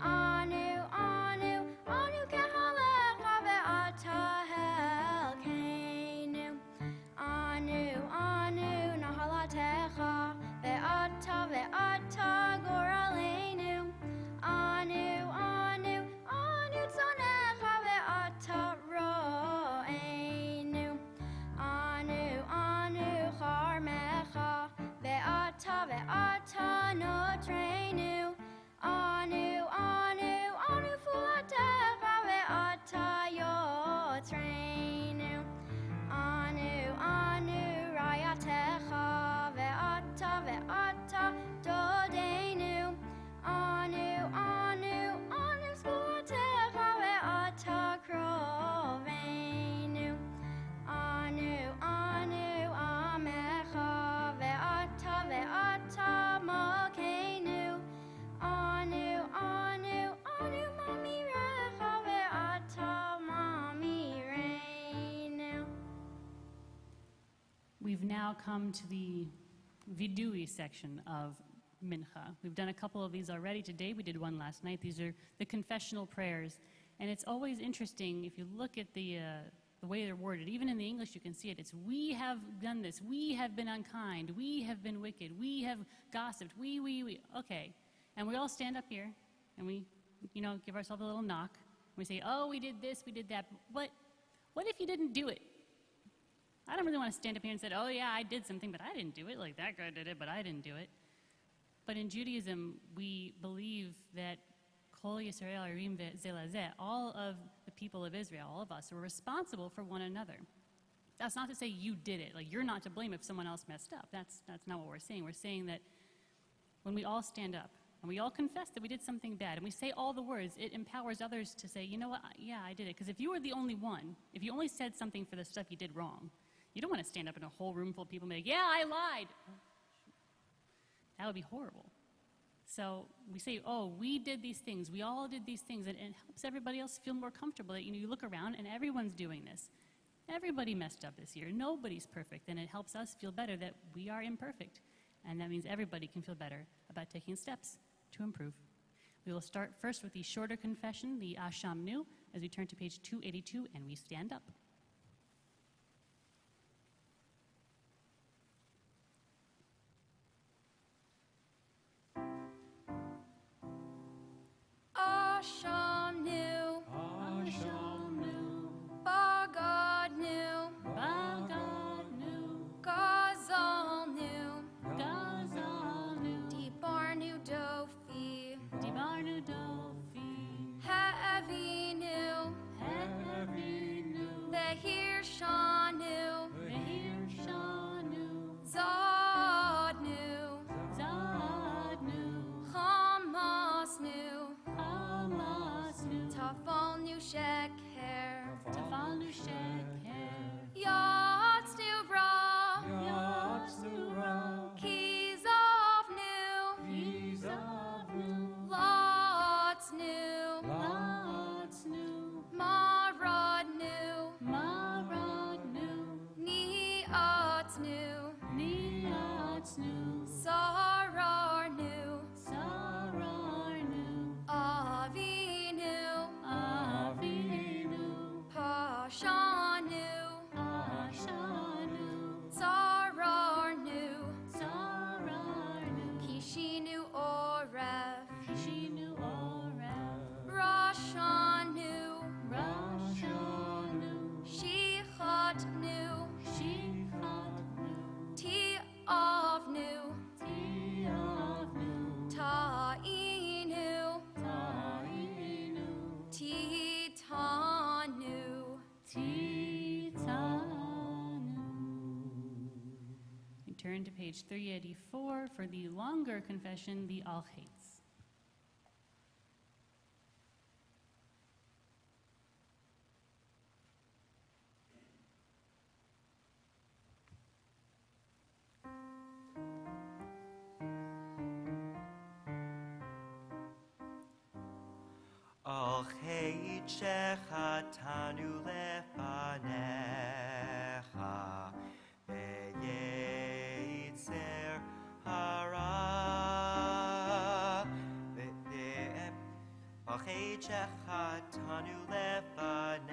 anu anu anu kehalecha ve'ata helkeinu anu anu nahalatecha ve'ata ve'ata goralenu anu anu anu tzanecha ve'ata ro'enu anu anu charmecha ve'ata ve'ata notrenu anu anu anu fulatecha ve'ata yotrenu anu anu rayatecha ve'ata ve'ata dodenu anu anu anu skulatecha ve'ata krovenu anu anu amecha ve'ata ve'ata malkeinu anu anu anu mamirecha ve'ata mamireinu. We've now come to the vidui section of Mincha. We've done a couple of these already today. We did one last night. These are the confessional prayers. And it's always interesting if you look at the way they're worded. Even in the English, you can see it. It's, we have done this. We have been unkind. We have been wicked. We have gossiped. We. Okay. And we all stand up here and we, give ourselves a little knock. We say, oh, we did this, we did that. But what if you didn't do it? I don't really want to stand up here and say, oh, yeah, I did something, but I didn't do it. Like that guy did it, but I didn't do it. But in Judaism, we believe that Kol Yisrael Arim Zelazeh, all of the people of Israel, all of us, are responsible for one another. That's not to say you did it. Like, you're not to blame if someone else messed up. That's not what we're saying. We're saying that when we all stand up and we all confess that we did something bad and we say all the words, it empowers others to say, you know what, yeah, I did it. Because if you were the only one, if you only said something for the stuff you did wrong, you don't want to stand up in a whole room full of people and be like, yeah, I lied. That would be horrible. So we say, oh, we did these things. We all did these things. And it helps everybody else feel more comfortable that, you look around and everyone's doing this. Everybody messed up this year. Nobody's perfect. And it helps us feel better that we are imperfect. And that means everybody can feel better about taking steps to improve. We will start first with the shorter confession, the Ashamnu, as we turn to page 282 and we stand up. Ashamnu, Bagadnu, Gazalnu, Dibarnu Dofi, He'evinu, Behirshanu, Zadnu, Chamasnu, Tafalnu Sheker, Yatsnu Ra, Kizavnu, Lotsnu, Maradnu, Niatsnu, Sararnu, Avinu, Pashanu, Sararnu, Kishinu Oref, Rashanu, Shichatnu, Tiavnu, page 384 for the longer confession, the Al Hates. Al chet shechatanu lefanecha beyetzer hara Al chet shechatanu lefanecha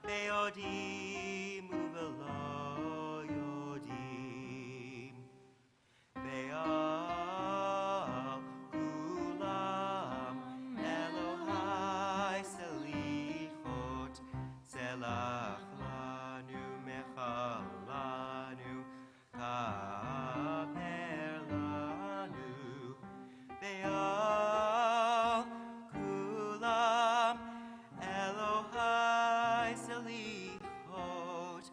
beyodim uvelo yodim Be'al kulam Elohai selichot Selach lanu mechalanu Kaper lanu Be'al kulam Elohai selichot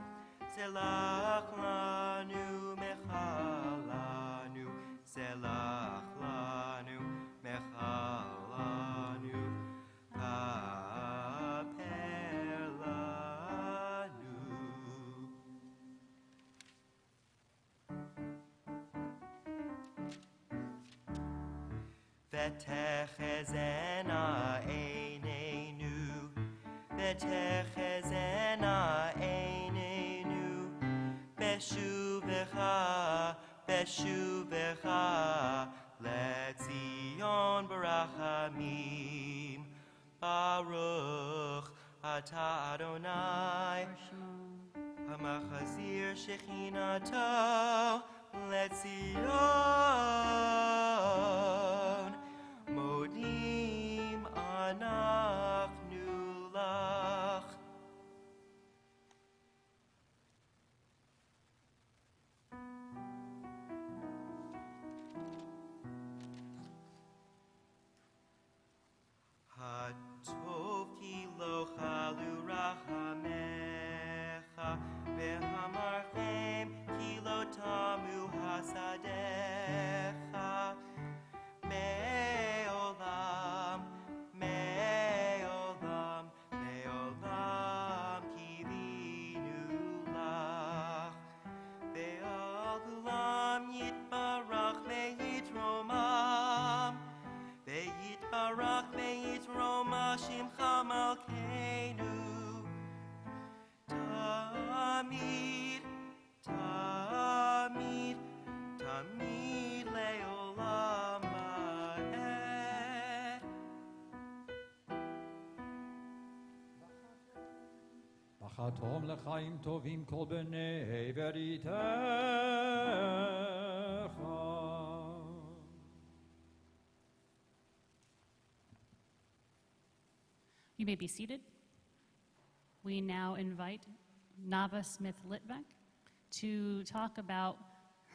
Selach lanu mechalanu Selach lanu mechalanu Kaper lanu V'techezena einenu V'techezena einenu Beshuvecha Beshuvecha Letzion barachamim Baruch Ata Adonai Hamachazir Shechinato Letzion Modim Anachnu Lach Hatov ki lo chalu rachamecha Ve'hamarchem ki lo tamu hasadecha Me'olam, me'olam, me'olam kivinu lach Ve'al kulam yitbarach me'itromam Ve'yitbarach me'itroma shimcha malkeinu Tamid, tamid, tamid le'olam va'ed Bachatom lechaim tovim kol b'nei veritecha. You may be seated. We now invite Nava Smith-Litvak to talk about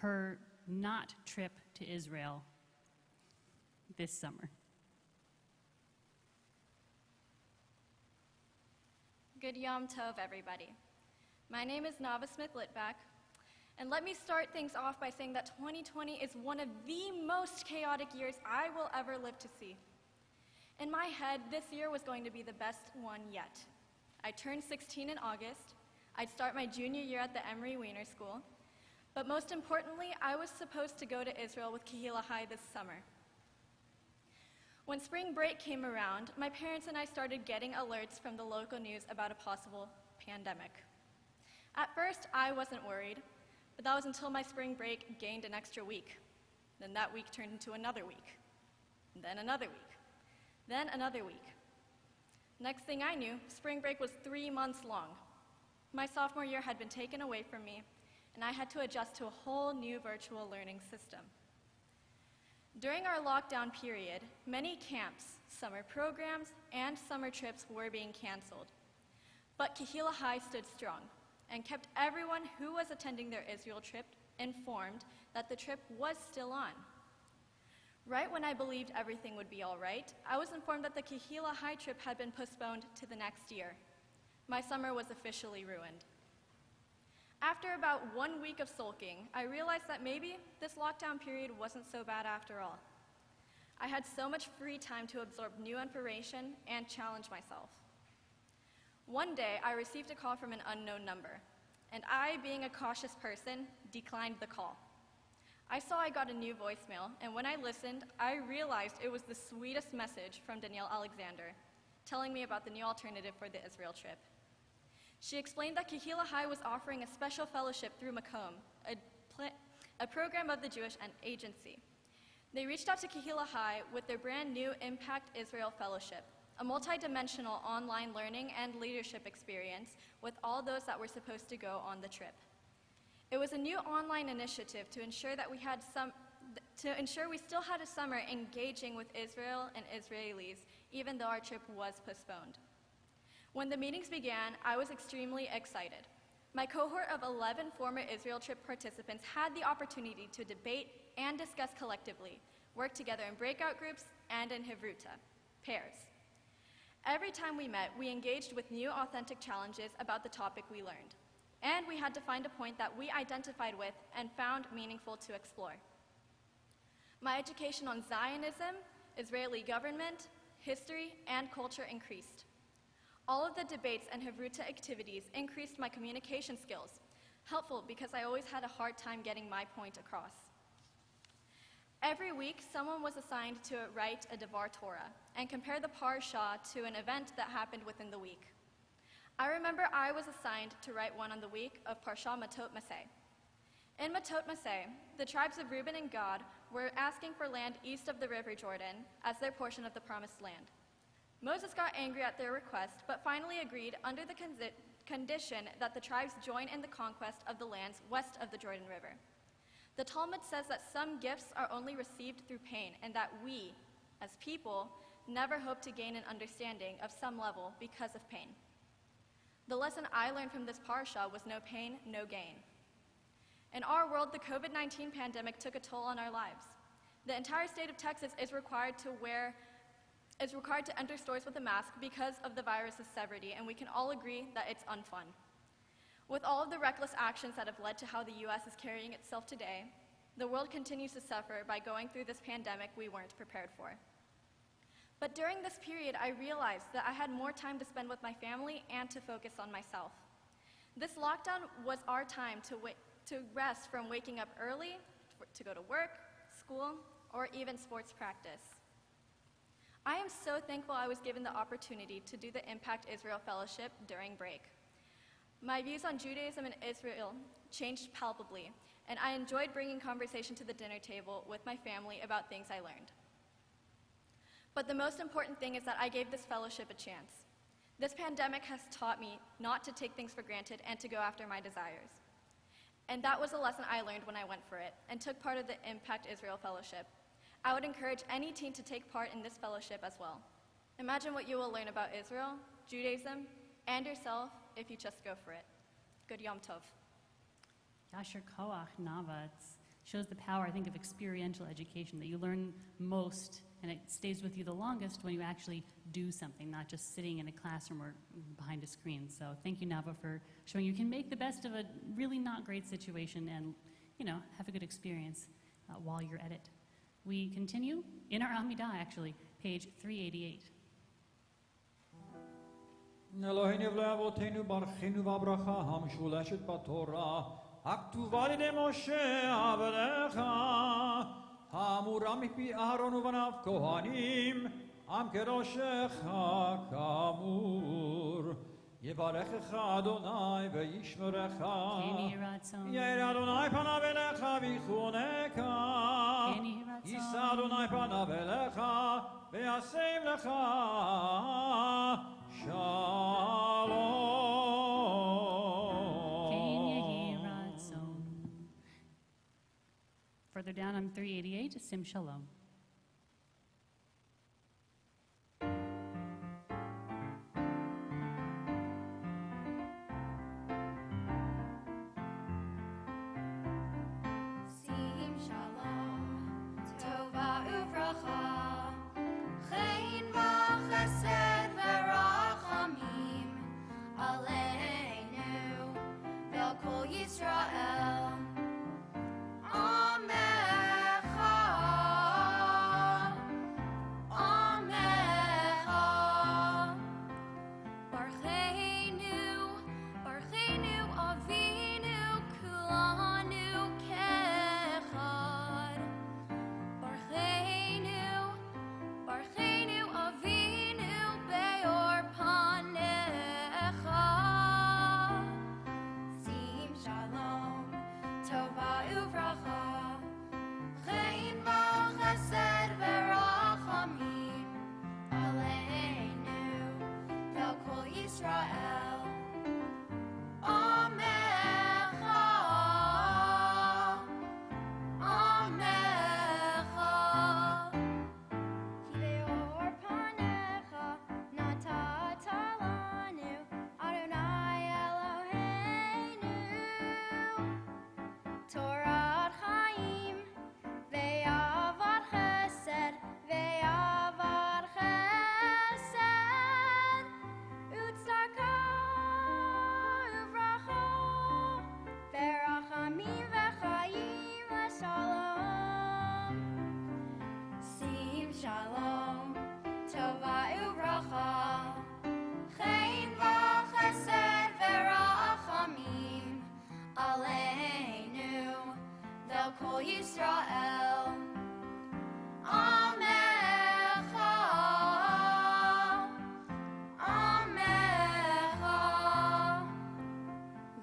her not trip to Israel this summer. Good Yom Tov, everybody. My name is Nava Smith-Litvak, and let me start things off by saying that 2020 is one of the most chaotic years I will ever live to see. In my head, this year was going to be the best one yet. I turned 16 in August. I'd start my junior year at the Emory Wiener School. But most importantly, I was supposed to go to Israel with Kehillah High this summer. When spring break came around, my parents and I started getting alerts from the local news about a possible pandemic. At first, I wasn't worried, but that was until my spring break gained an extra week. Then that week turned into another week, then another week, then another week. Next thing I knew, spring break was 3 months long. My sophomore year had been taken away from me, and I had to adjust to a whole new virtual learning system. During our lockdown period, many camps, summer programs, and summer trips were being canceled. But Kehillah High stood strong and kept everyone who was attending their Israel trip informed that the trip was still on. Right when I believed everything would be all right, I was informed that the Kehillah High trip had been postponed to the next year. My summer was officially ruined. After about 1 week of sulking, I realized that maybe this lockdown period wasn't so bad after all. I had so much free time to absorb new information and challenge myself. One day, I received a call from an unknown number, and I, being a cautious person, declined the call. I saw I got a new voicemail, and when I listened, I realized it was the sweetest message from Danielle Alexander, telling me about the new alternative for the Israel trip. She explained that Kehillah High was offering a special fellowship through Makom, a program of the Jewish Agency. They reached out to Kehillah High with their brand new Impact Israel Fellowship, a multi-dimensional online learning and leadership experience with all those that were supposed to go on the trip. It was a new online initiative to ensure that we still had a summer engaging with Israel and Israelis, even though our trip was postponed. When the meetings began, I was extremely excited. My cohort of 11 former Israel trip participants had the opportunity to debate and discuss collectively, work together in breakout groups and in Hivruta, pairs. Every time we met, we engaged with new authentic challenges about the topic we learned. And we had to find a point that we identified with and found meaningful to explore. My education on Zionism, Israeli government, history, and culture increased. All of the debates and Hivruta activities increased my communication skills, helpful because I always had a hard time getting my point across. Every week, someone was assigned to write a Devar Torah and compare the Parsha to an event that happened within the week. I remember I was assigned to write one on the week of Parsha Matot Maseh. In Matot Maseh, the tribes of Reuben and Gad were asking for land east of the River Jordan as their portion of the Promised Land. Moses got angry at their request, but finally agreed under the condition that the tribes join in the conquest of the lands west of the Jordan River. The Talmud says that some gifts are only received through pain, and that we, as people, never hope to gain an understanding of some level because of pain. The lesson I learned from this parsha was no pain, no gain. In our world, the COVID-19 pandemic took a toll on our lives. The entire state of Texas is required to enter stores with a mask because of the virus's severity, and we can all agree that it's unfun. With all of the reckless actions that have led to how the U.S. is carrying itself today, the world continues to suffer by going through this pandemic we weren't prepared for. But during this period, I realized that I had more time to spend with my family and to focus on myself. This lockdown was our time to rest from waking up early, to go to work, school, or even sports practice. I am so thankful I was given the opportunity to do the Impact Israel Fellowship during break. My views on Judaism and Israel changed palpably, and I enjoyed bringing conversation to the dinner table with my family about things I learned. But the most important thing is that I gave this fellowship a chance. This pandemic has taught me not to take things for granted and to go after my desires. And that was a lesson I learned when I went for it and took part of the Impact Israel Fellowship. I would encourage any teen to take part in this fellowship as well. Imagine what you will learn about Israel, Judaism, and yourself if you just go for it. Good Yom Tov. Yasher Koach, Nava, it shows the power, I think, of experiential education, that you learn most and it stays with you the longest when you actually do something, not just sitting in a classroom or behind a screen. So thank you, Nava, for showing you can make the best of a really not great situation and, have a good experience while you're at it. We continue in our Amidah, actually, page 388. אלוהינו ולאבותינו ברכנו והברכה המשולשת בתורה הכתובה על ידי משה עבדך האמורה מפי אהרון ובניו כהנים עם קדושך כאמור יברכך אדוני וישמרך ירא אדוני פניו אליך ויחונך יישא אדוני פניו אליך וישים לך Further down on 388, Sim Shalom. Sim Shalom, Tova Uvracha, Chain v'chesed v'rachamim Aleinu, V'al kol Yisrael Yisrael. Amecha, Amecha.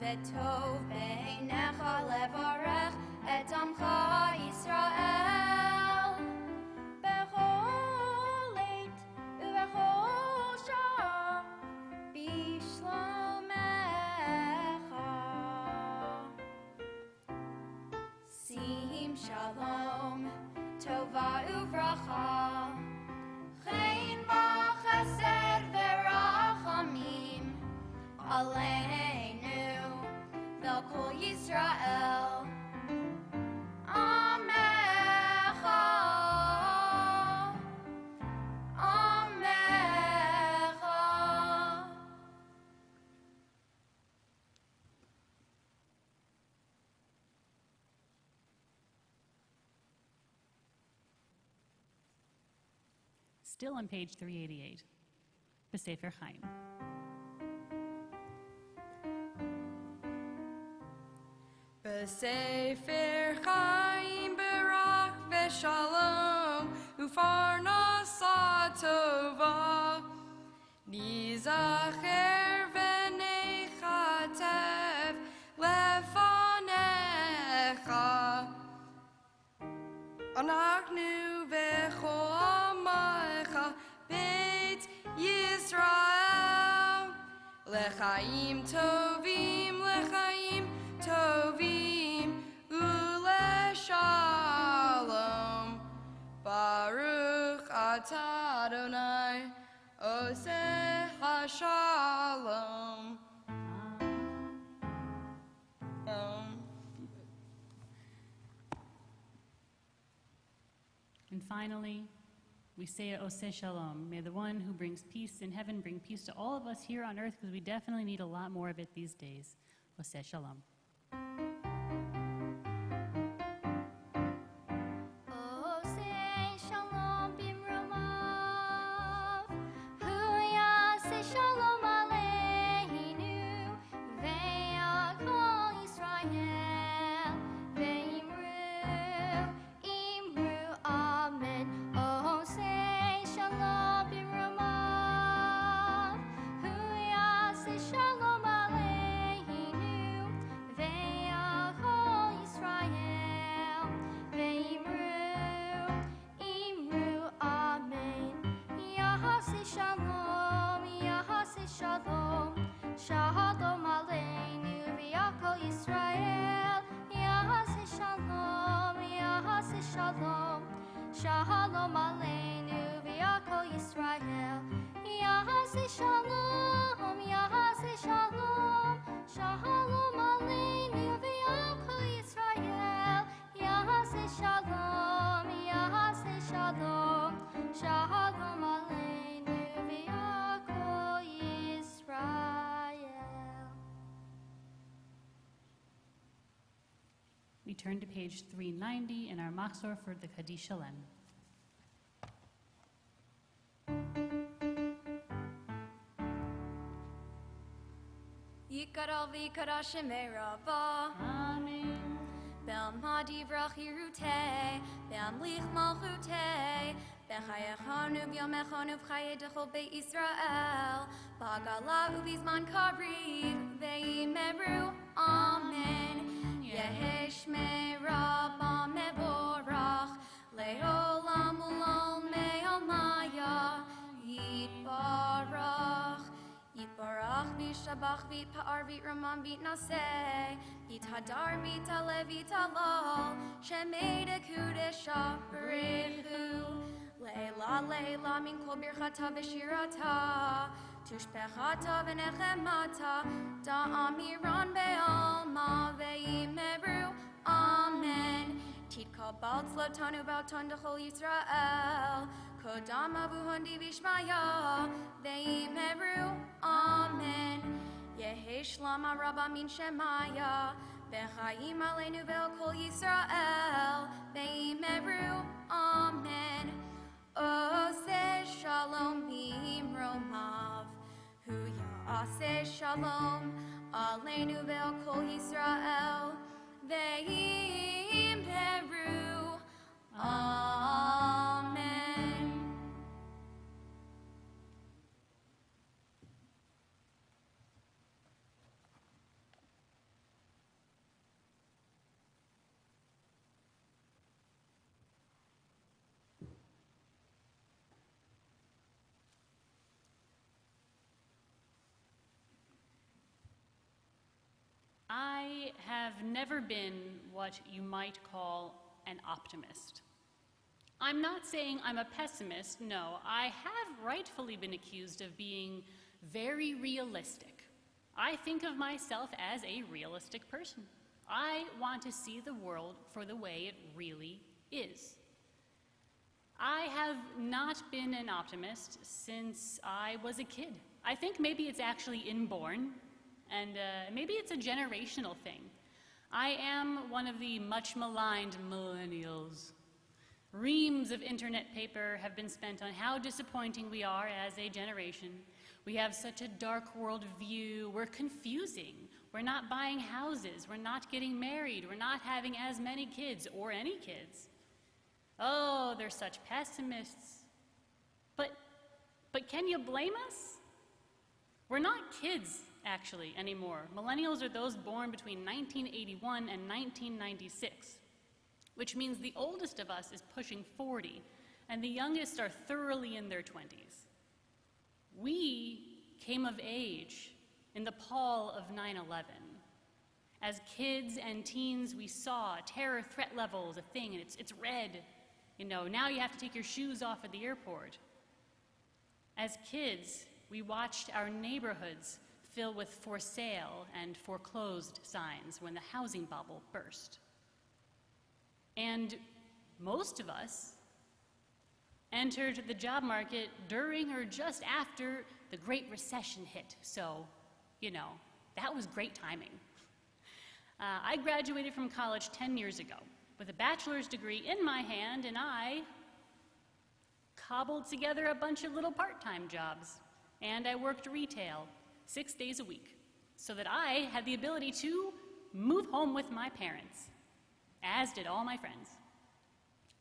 V'tov beinecha levarech et amcha Yisrael. Bechol eit uvechol shah bishlomecha. Sim shalom, tova uvracha, chen v'chesed v'rachamim aleinu v'al kol Yisrael. Amecha, Amecha. Still on page 388, B'Sefer Chaim. B'Sefer Chaim Barak v'Shalom Ufarnasa Tova Nizacher v'Nechatev Lefanecha Anachnu v'Chol Amacha Beit Yisrael Lechaim Tovim Lechaim Tovim Uleshalom Baruch Atah Adonai Oseh HaShalom. And finally, we say Oseh Shalom. May the one who brings peace in heaven bring peace to all of us here on earth, because we definitely need a lot more of it these days. Oseh Shalom. Oseh shalom bimromav, hu yaseh shalom aleinu, ve'al kol Yisrael, ve'imru, imru, amen. Oseh shalom bimromav, hu yaseh shalom aleinu, ve'al kol Yisrael, ve'imru, imru, amen. Yahaseh shalom, Yahaseh shalom, shalom aleinu ve'al kol Yisrael. Yahaseh shalom, Yahaseh shalom, shalom aleinu ve'al kol Yisrael. Yahaseh shalom, Yahaseh shalom, shalom aleinu ve'al kol Yisrael. Yahaseh shalom, Yahaseh shalom, shalom aleinu ve'al kol Yisrael. We turn to page 390 in our Machzor for the Kaddish Shalem. Yikaral v'yikara shemei rava. Amen. Be'alma divrach yirutei, be'amlich malchutei, be'chayechanu v'yomechanu v'chaye dechol beit Yisrael, ba'gala u'bizman kariv, ve'imeru, amen. Yehi shmei rabba mevorach, le'olam u'l'olmei almaya, yitbarach. Yitbarach v'yishabach v'yitpa'ar v'yitramam v'yitnaseh, v'yithadar v'yitale v'yitalal, shemei dekudesha b'rechu. Leila leila min kol birchata v'shirata, tushpechata v'nechemata, da'amiran be'alma ve'imeru, amen. Titkal bal tzlotanu v'alton dechol Yisrael, kodam avuhondi v'ishmaya, ve'imeru, amen. Yehi shlama rabba min shemaya, ve'chaim aleinu ve'al kol Yisrael, ve'imeru, amen. Oseh shalom bimromav, hu ya'aseh shalom aleinu ve'al kol Yisrael, ve'imeru, I have never been what you might call an optimist. I'm not saying I'm a pessimist, no. I have rightfully been accused of being very realistic. I think of myself as a realistic person. I want to see the world for the way it really is. I have not been an optimist since I was a kid. I think maybe it's actually inborn, and maybe it's a generational thing. I am one of the much maligned millennials. Reams of internet paper have been spent on how disappointing we are as a generation. We have such a dark world view. We're confusing. We're not buying houses. We're not getting married. We're not having as many kids or any kids. Oh, they're such pessimists. But can you blame us? We're not kids, actually, anymore. Millennials are those born between 1981 and 1996, which means the oldest of us is pushing 40, and the youngest are thoroughly in their 20s. We came of age in the pall of 9/11. As kids and teens, we saw terror threat levels, a thing, and it's red. You know, now you have to take your shoes off at the airport. As kids, we watched our neighborhoods fill with for sale and foreclosed signs when the housing bubble burst. And most of us entered the job market during or just after the Great Recession hit. So, you know, that was great timing. I graduated from college 10 years ago with a bachelor's degree in my hand, and I cobbled together a bunch of little part-time jobs. And I worked retail 6 days a week so that I had the ability to move home with my parents, as did all my friends.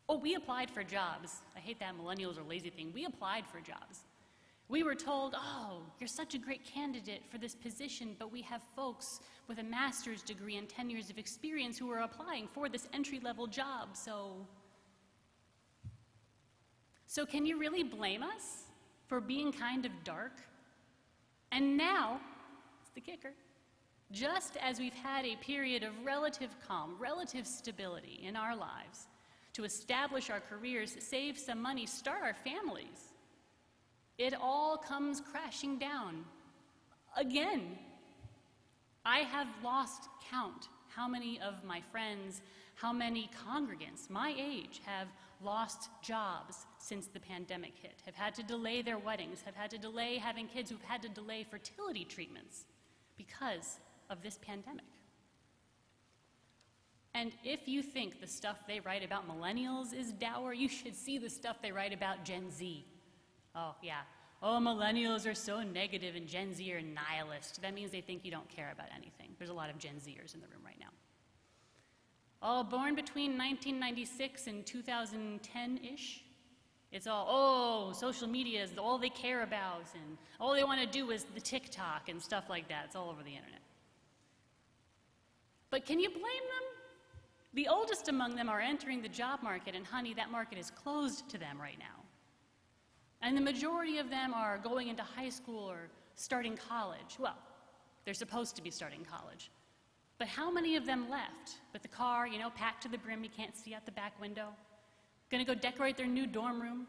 Oh, we applied for jobs. I hate that millennials are lazy thing. We applied for jobs. We were told, oh, you're such a great candidate for this position, but we have folks with a master's degree and 10 years of experience who are applying for this entry-level job, So can you really blame us for being kind of dark? And now, it's the kicker, just as we've had a period of relative calm, relative stability in our lives, to establish our careers, save some money, start our families, it all comes crashing down. Again, I have lost count how many of my friends, how many congregants my age have lost jobs since the pandemic hit, have had to delay their weddings, have had to delay having kids, who've had to delay fertility treatments because of this pandemic. And if you think the stuff they write about millennials is dour, you should see the stuff they write about Gen Z. Oh, yeah. Oh, millennials are so negative and Gen Z are nihilist. That means they think you don't care about anything. There's a lot of Gen Zers in the room right now. All born between 1996 and 2010-ish. It's all, oh, social media is all they care about, and all they want to do is the TikTok and stuff like that. It's all over the internet. But can you blame them? The oldest among them are entering the job market, and honey, that market is closed to them right now. And the majority of them are going into high school or starting college. Well, they're supposed to be starting college. But how many of them left with the car, you know, packed to the brim, you can't see out the back window? Gonna go decorate their new dorm room?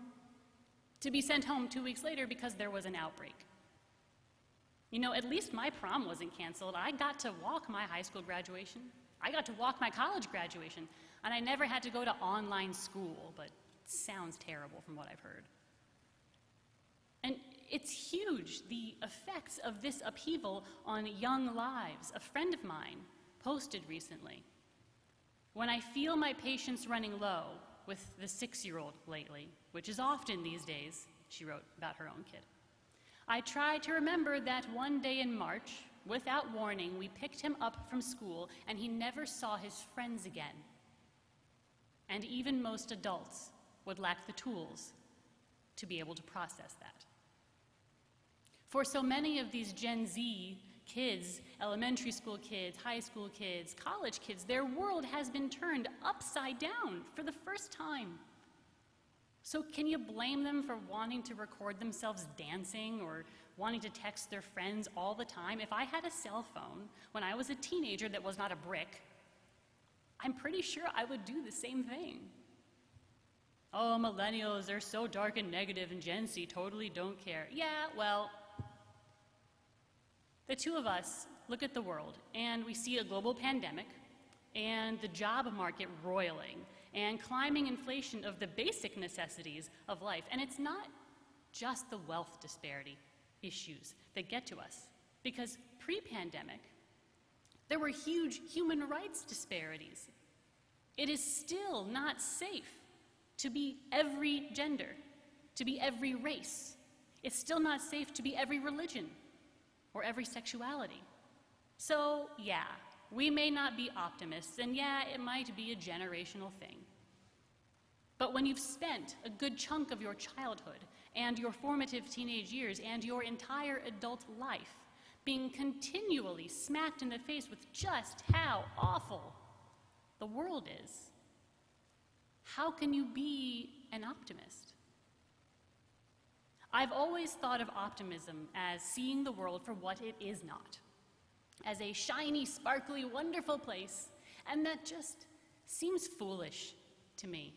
To be sent home 2 weeks later because there was an outbreak. You know, at least my prom wasn't canceled. I got to walk my high school graduation. I got to walk my college graduation. And I never had to go to online school, but it sounds terrible from what I've heard. And it's huge, the effects of this upheaval on young lives. A friend of mine posted recently, when I feel my patience running low with the 6-year-old lately, which is often these days, she wrote about her own kid, I try to remember that one day in March, without warning, we picked him up from school and he never saw his friends again. And even most adults would lack the tools to be able to process that. For so many of these Gen Z kids, elementary school kids, high school kids, college kids, their world has been turned upside down for the first time. So can you blame them for wanting to record themselves dancing or wanting to text their friends all the time. If I had a cell phone when I was a teenager that was not a brick, I'm pretty sure I would do the same thing. Oh, millennials, they're so dark and negative, and Gen Z totally don't care. Yeah, well, the two of us look at the world, and we see a global pandemic, and the job market roiling, and climbing inflation of the basic necessities of life. And it's not just the wealth disparity issues that get to us, because pre-pandemic, there were huge human rights disparities. It is still not safe to be every gender, to be every race. It's still not safe to be every religion or every sexuality. So, yeah, we may not be optimists, and yeah, it might be a generational thing. But when you've spent a good chunk of your childhood and your formative teenage years and your entire adult life being continually smacked in the face with just how awful the world is, how can you be an optimist? I've always thought of optimism as seeing the world for what it is not, as a shiny, sparkly, wonderful place, and that just seems foolish to me.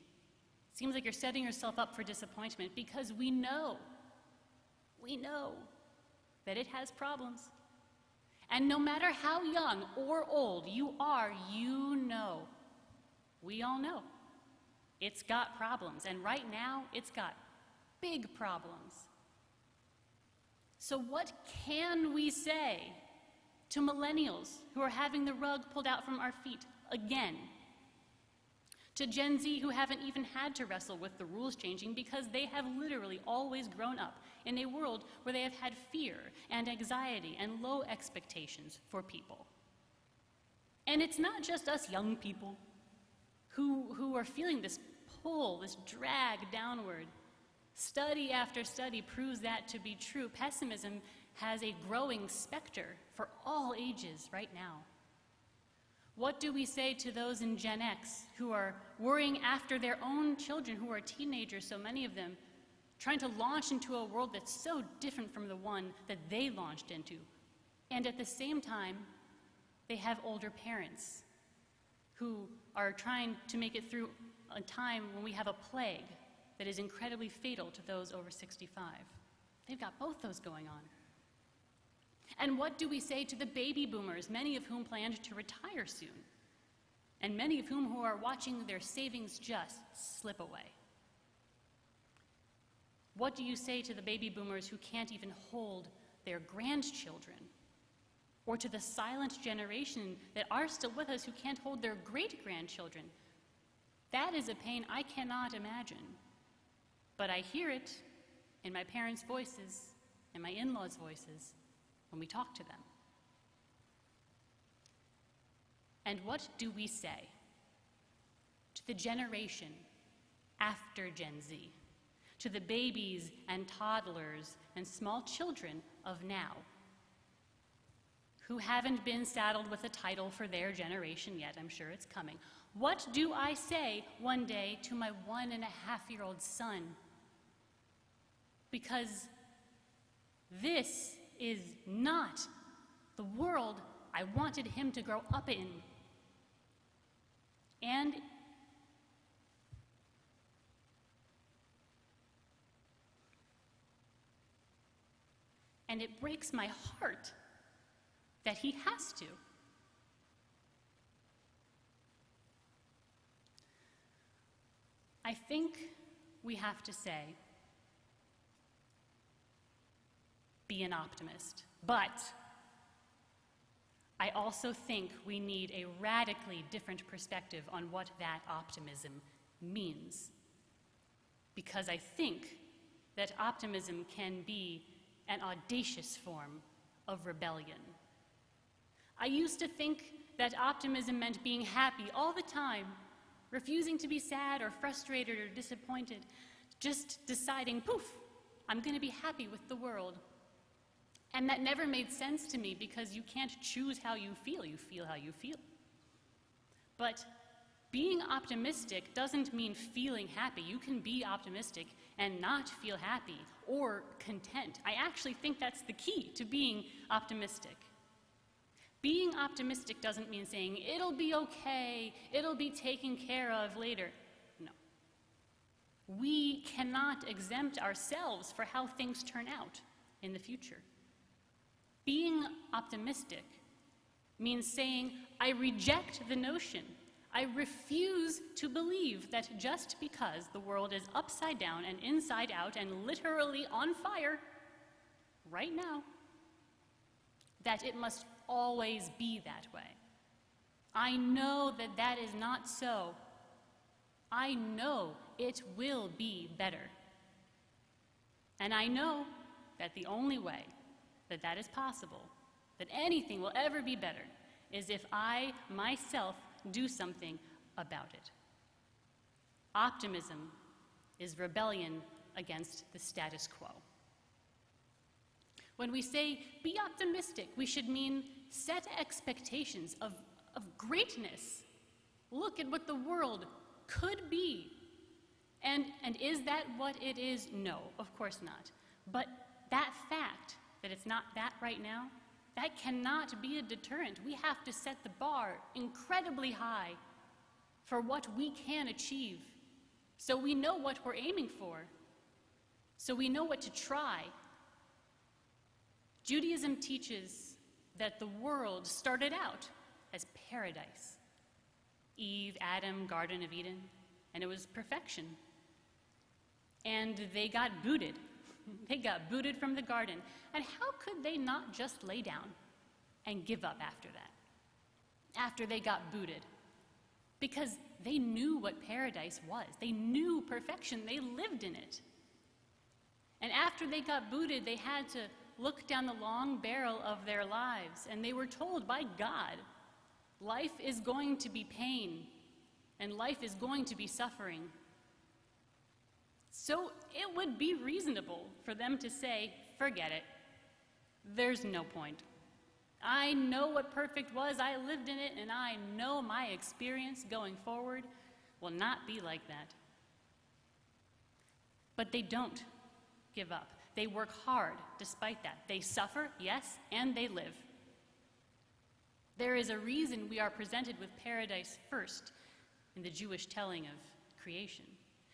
Seems like you're setting yourself up for disappointment, because we know that it has problems. And no matter how young or old you are, we all know, it's got problems. And right now, it's got big problems. So what can we say to millennials who are having the rug pulled out from our feet again? To Gen Z who haven't even had to wrestle with the rules changing because they have literally always grown up in a world where they have had fear and anxiety and low expectations for people. And it's not just us young people who are feeling this pull, this drag downward. Study after study proves that to be true. Pessimism has a growing specter for all ages right now. What do we say to those in Gen X who are worrying after their own children, who are teenagers, so many of them, trying to launch into a world that's so different from the one that they launched into? And at the same time, they have older parents who are trying to make it through a time when we have a plague that is incredibly fatal to those over 65. They've got both those going on. And what do we say to the baby boomers, many of whom planned to retire soon, and many of whom who are watching their savings just slip away? What do you say to the baby boomers who can't even hold their grandchildren? Or to the silent generation that are still with us who can't hold their great-grandchildren? That is a pain I cannot imagine. But I hear it in my parents' voices and my in-laws' voices when we talk to them. And what do we say to the generation after Gen Z, to the babies and toddlers and small children of now, who haven't been saddled with a title for their generation yet? I'm sure it's coming. What do I say one day to my 1.5-year-old son? Because this is not the world I wanted him to grow up in. And it breaks my heart that he has to. I think we have to say, be an optimist. But I also think we need a radically different perspective on what that optimism means. Because I think that optimism can be an audacious form of rebellion. I used to think that optimism meant being happy all the time, refusing to be sad or frustrated or disappointed, just deciding, poof, I'm going to be happy with the world. And that never made sense to me, because you can't choose how you feel how you feel. But Being optimistic doesn't mean feeling happy. You can be optimistic and not feel happy or content. I actually think that's the key to being optimistic. Being optimistic doesn't mean saying, it'll be okay, it'll be taken care of later. No. We cannot exempt ourselves for how things turn out in the future. Being optimistic means saying, I reject the notion, I refuse to believe that just because the world is upside down and inside out and literally on fire right now, that it must always be that way. I know that that is not so. I know it will be better. And I know that the only way that that is possible, that anything will ever be better, is if I myself do something about it. Optimism is rebellion against the status quo. When we say be optimistic, we should mean set expectations of greatness. Look at what the world could be. And is that what it is? No, of course not. But that fact that it's not that right now, that cannot be a deterrent. We have to set the bar incredibly high for what we can achieve, so we know what we're aiming for, so we know what to try. Judaism teaches that the world started out as paradise. Eve, Adam, Garden of Eden, and it was perfection. And they got booted. They got booted from the garden. And how could they not just lay down and give up after that? After they got booted. Because they knew what paradise was. They knew perfection. They lived in it. And after they got booted, they had to look down the long barrel of their lives. And they were told by God, life is going to be pain. And life is going to be suffering. So it would be reasonable for them to say, forget it. There's no point. I know what perfect was, I lived in it, and I know my experience going forward will not be like that. But they don't give up. They work hard despite that. They suffer, yes, and they live. There is a reason we are presented with paradise first in the Jewish telling of creation.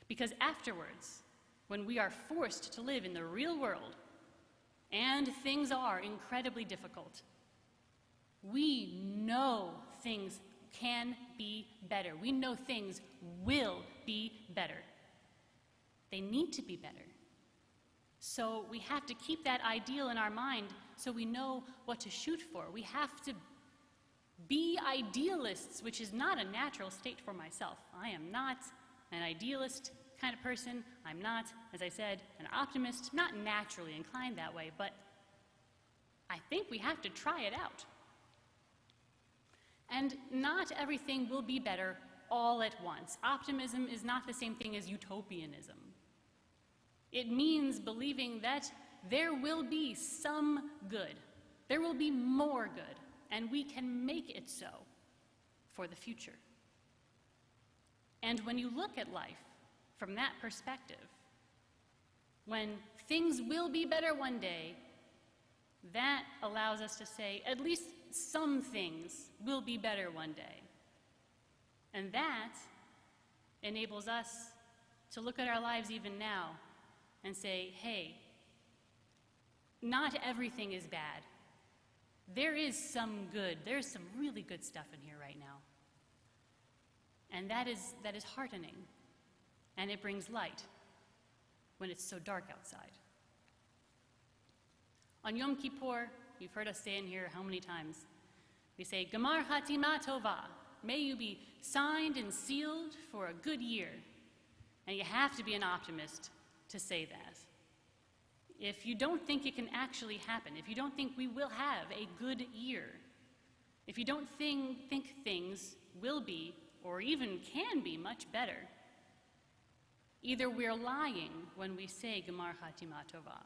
Because afterwards, when we are forced to live in the real world, and things are incredibly difficult, we know things can be better. We know things will be better. They need to be better. So we have to keep that ideal in our mind so we know what to shoot for. We have to be idealists, which is not a natural state for myself. I am not an idealist kind of person. I'm not, as I said, an optimist, not naturally inclined that way, but I think we have to try it out. And not everything will be better all at once. Optimism is not the same thing as utopianism. It means believing that there will be some good. There will be more good, and we can make it so for the future. And when you look at life from that perspective, when things will be better one day, that allows us to say at least some things will be better one day. And that enables us to look at our lives even now and say, hey, not everything is bad. There is some good. There's some really good stuff in here right now. And that is heartening. And it brings light when it's so dark outside. On Yom Kippur, you've heard us say in here how many times? We say, Gamar Hatima Tova. May you be signed and sealed for a good year. And you have to be an optimist to say that. If you don't think it can actually happen, if you don't think we will have a good year, if you don't think things will be or even can be much better, either we're lying when we say Gemar Hatima Tova,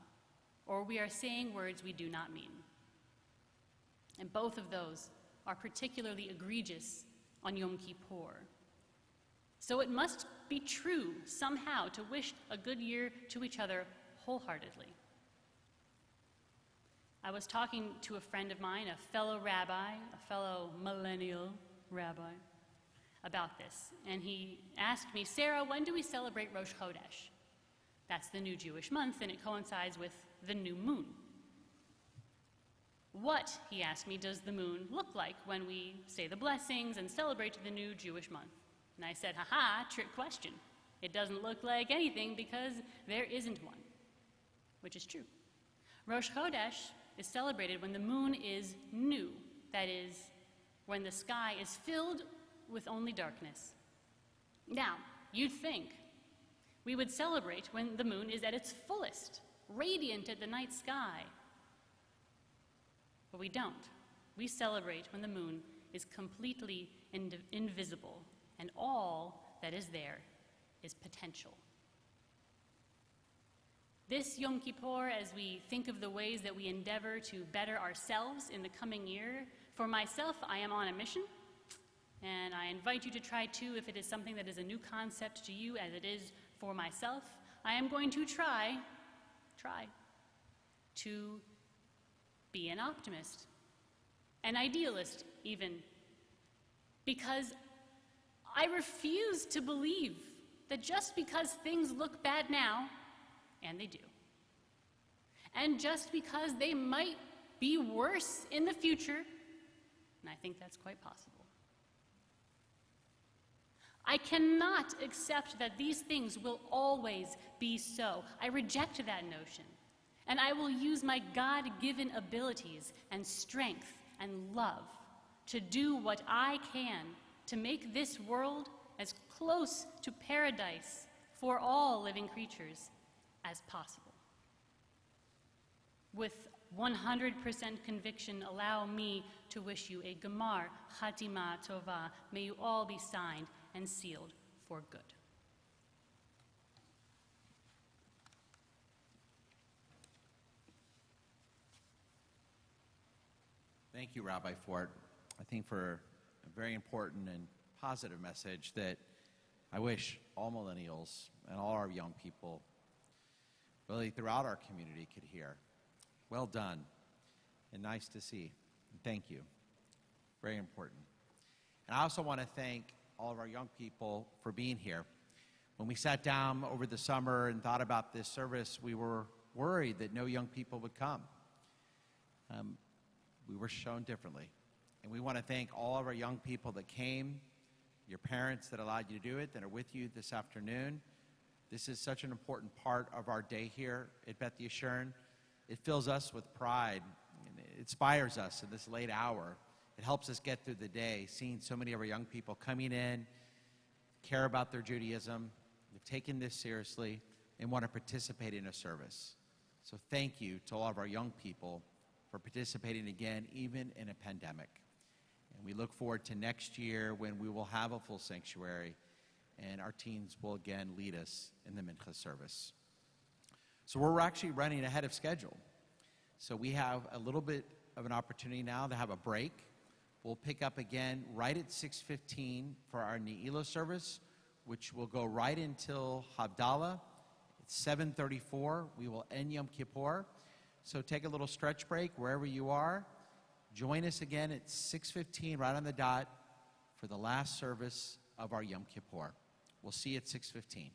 or we are saying words we do not mean. And both of those are particularly egregious on Yom Kippur. So it must be true somehow to wish a good year to each other wholeheartedly. I was talking to a friend of mine, a fellow rabbi, a fellow millennial rabbi, about this. And he asked me, Sarah, when do we celebrate Rosh Chodesh? That's the new Jewish month, and it coincides with the new moon. What, he asked me, does the moon look like when we say the blessings and celebrate the new Jewish month? And I said, haha, trick question. It doesn't look like anything because there isn't one, which is true. Rosh Chodesh is celebrated when the moon is new, that is, when the sky is filled with only darkness. Now, you'd think we would celebrate when the moon is at its fullest, radiant at the night sky. But we don't. We celebrate when the moon is completely invisible, and all that is there is potential. This Yom Kippur, as we think of the ways that we endeavor to better ourselves in the coming year, for myself, I am on a mission, and I invite you to try too if it is something that is a new concept to you, as it is for myself. I am going to try to be an optimist, an idealist even, because I refuse to believe that just because things look bad now, and they do, and just because they might be worse in the future, and I think that's quite possible, I cannot accept that these things will always be so. I reject that notion, and I will use my God-given abilities and strength and love to do what I can to make this world as close to paradise for all living creatures as possible. With 100% conviction, allow me to wish you a Gemar Chatima Tova. May you all be signed and sealed for good. Thank you, Rabbi Fort, I think for a very important and positive message that I wish all millennials and all our young people, really throughout our community, could hear. Well done, and nice to see. And thank you. Very important. And I also want to thank all of our young people for being here. When we sat down over the summer and thought about this service, we were worried that no young people would come. We were shown differently. And we want to thank all of our young people that came, your parents that allowed you to do it, that are with you this afternoon. This is such an important part of our day here at Beth Yeshurun. It fills us with pride, and it inspires us in this late hour. It helps us get through the day, seeing so many of our young people coming in, care about their Judaism, they've taken this seriously, and want to participate in a service. So thank you to all of our young people for participating again, even in a pandemic. And we look forward to next year when we will have a full sanctuary and our teens will again lead us in the Mincha service. So we're actually running ahead of schedule. So we have a little bit of an opportunity now to have a break. We'll pick up again right at 6:15 for our Ne'ilah service, which will go right until Havdalah. At 7:34, we will end Yom Kippur. So take a little stretch break wherever you are. Join us again at 6:15, right on the dot, for the last service of our Yom Kippur. We'll see you at 6:15.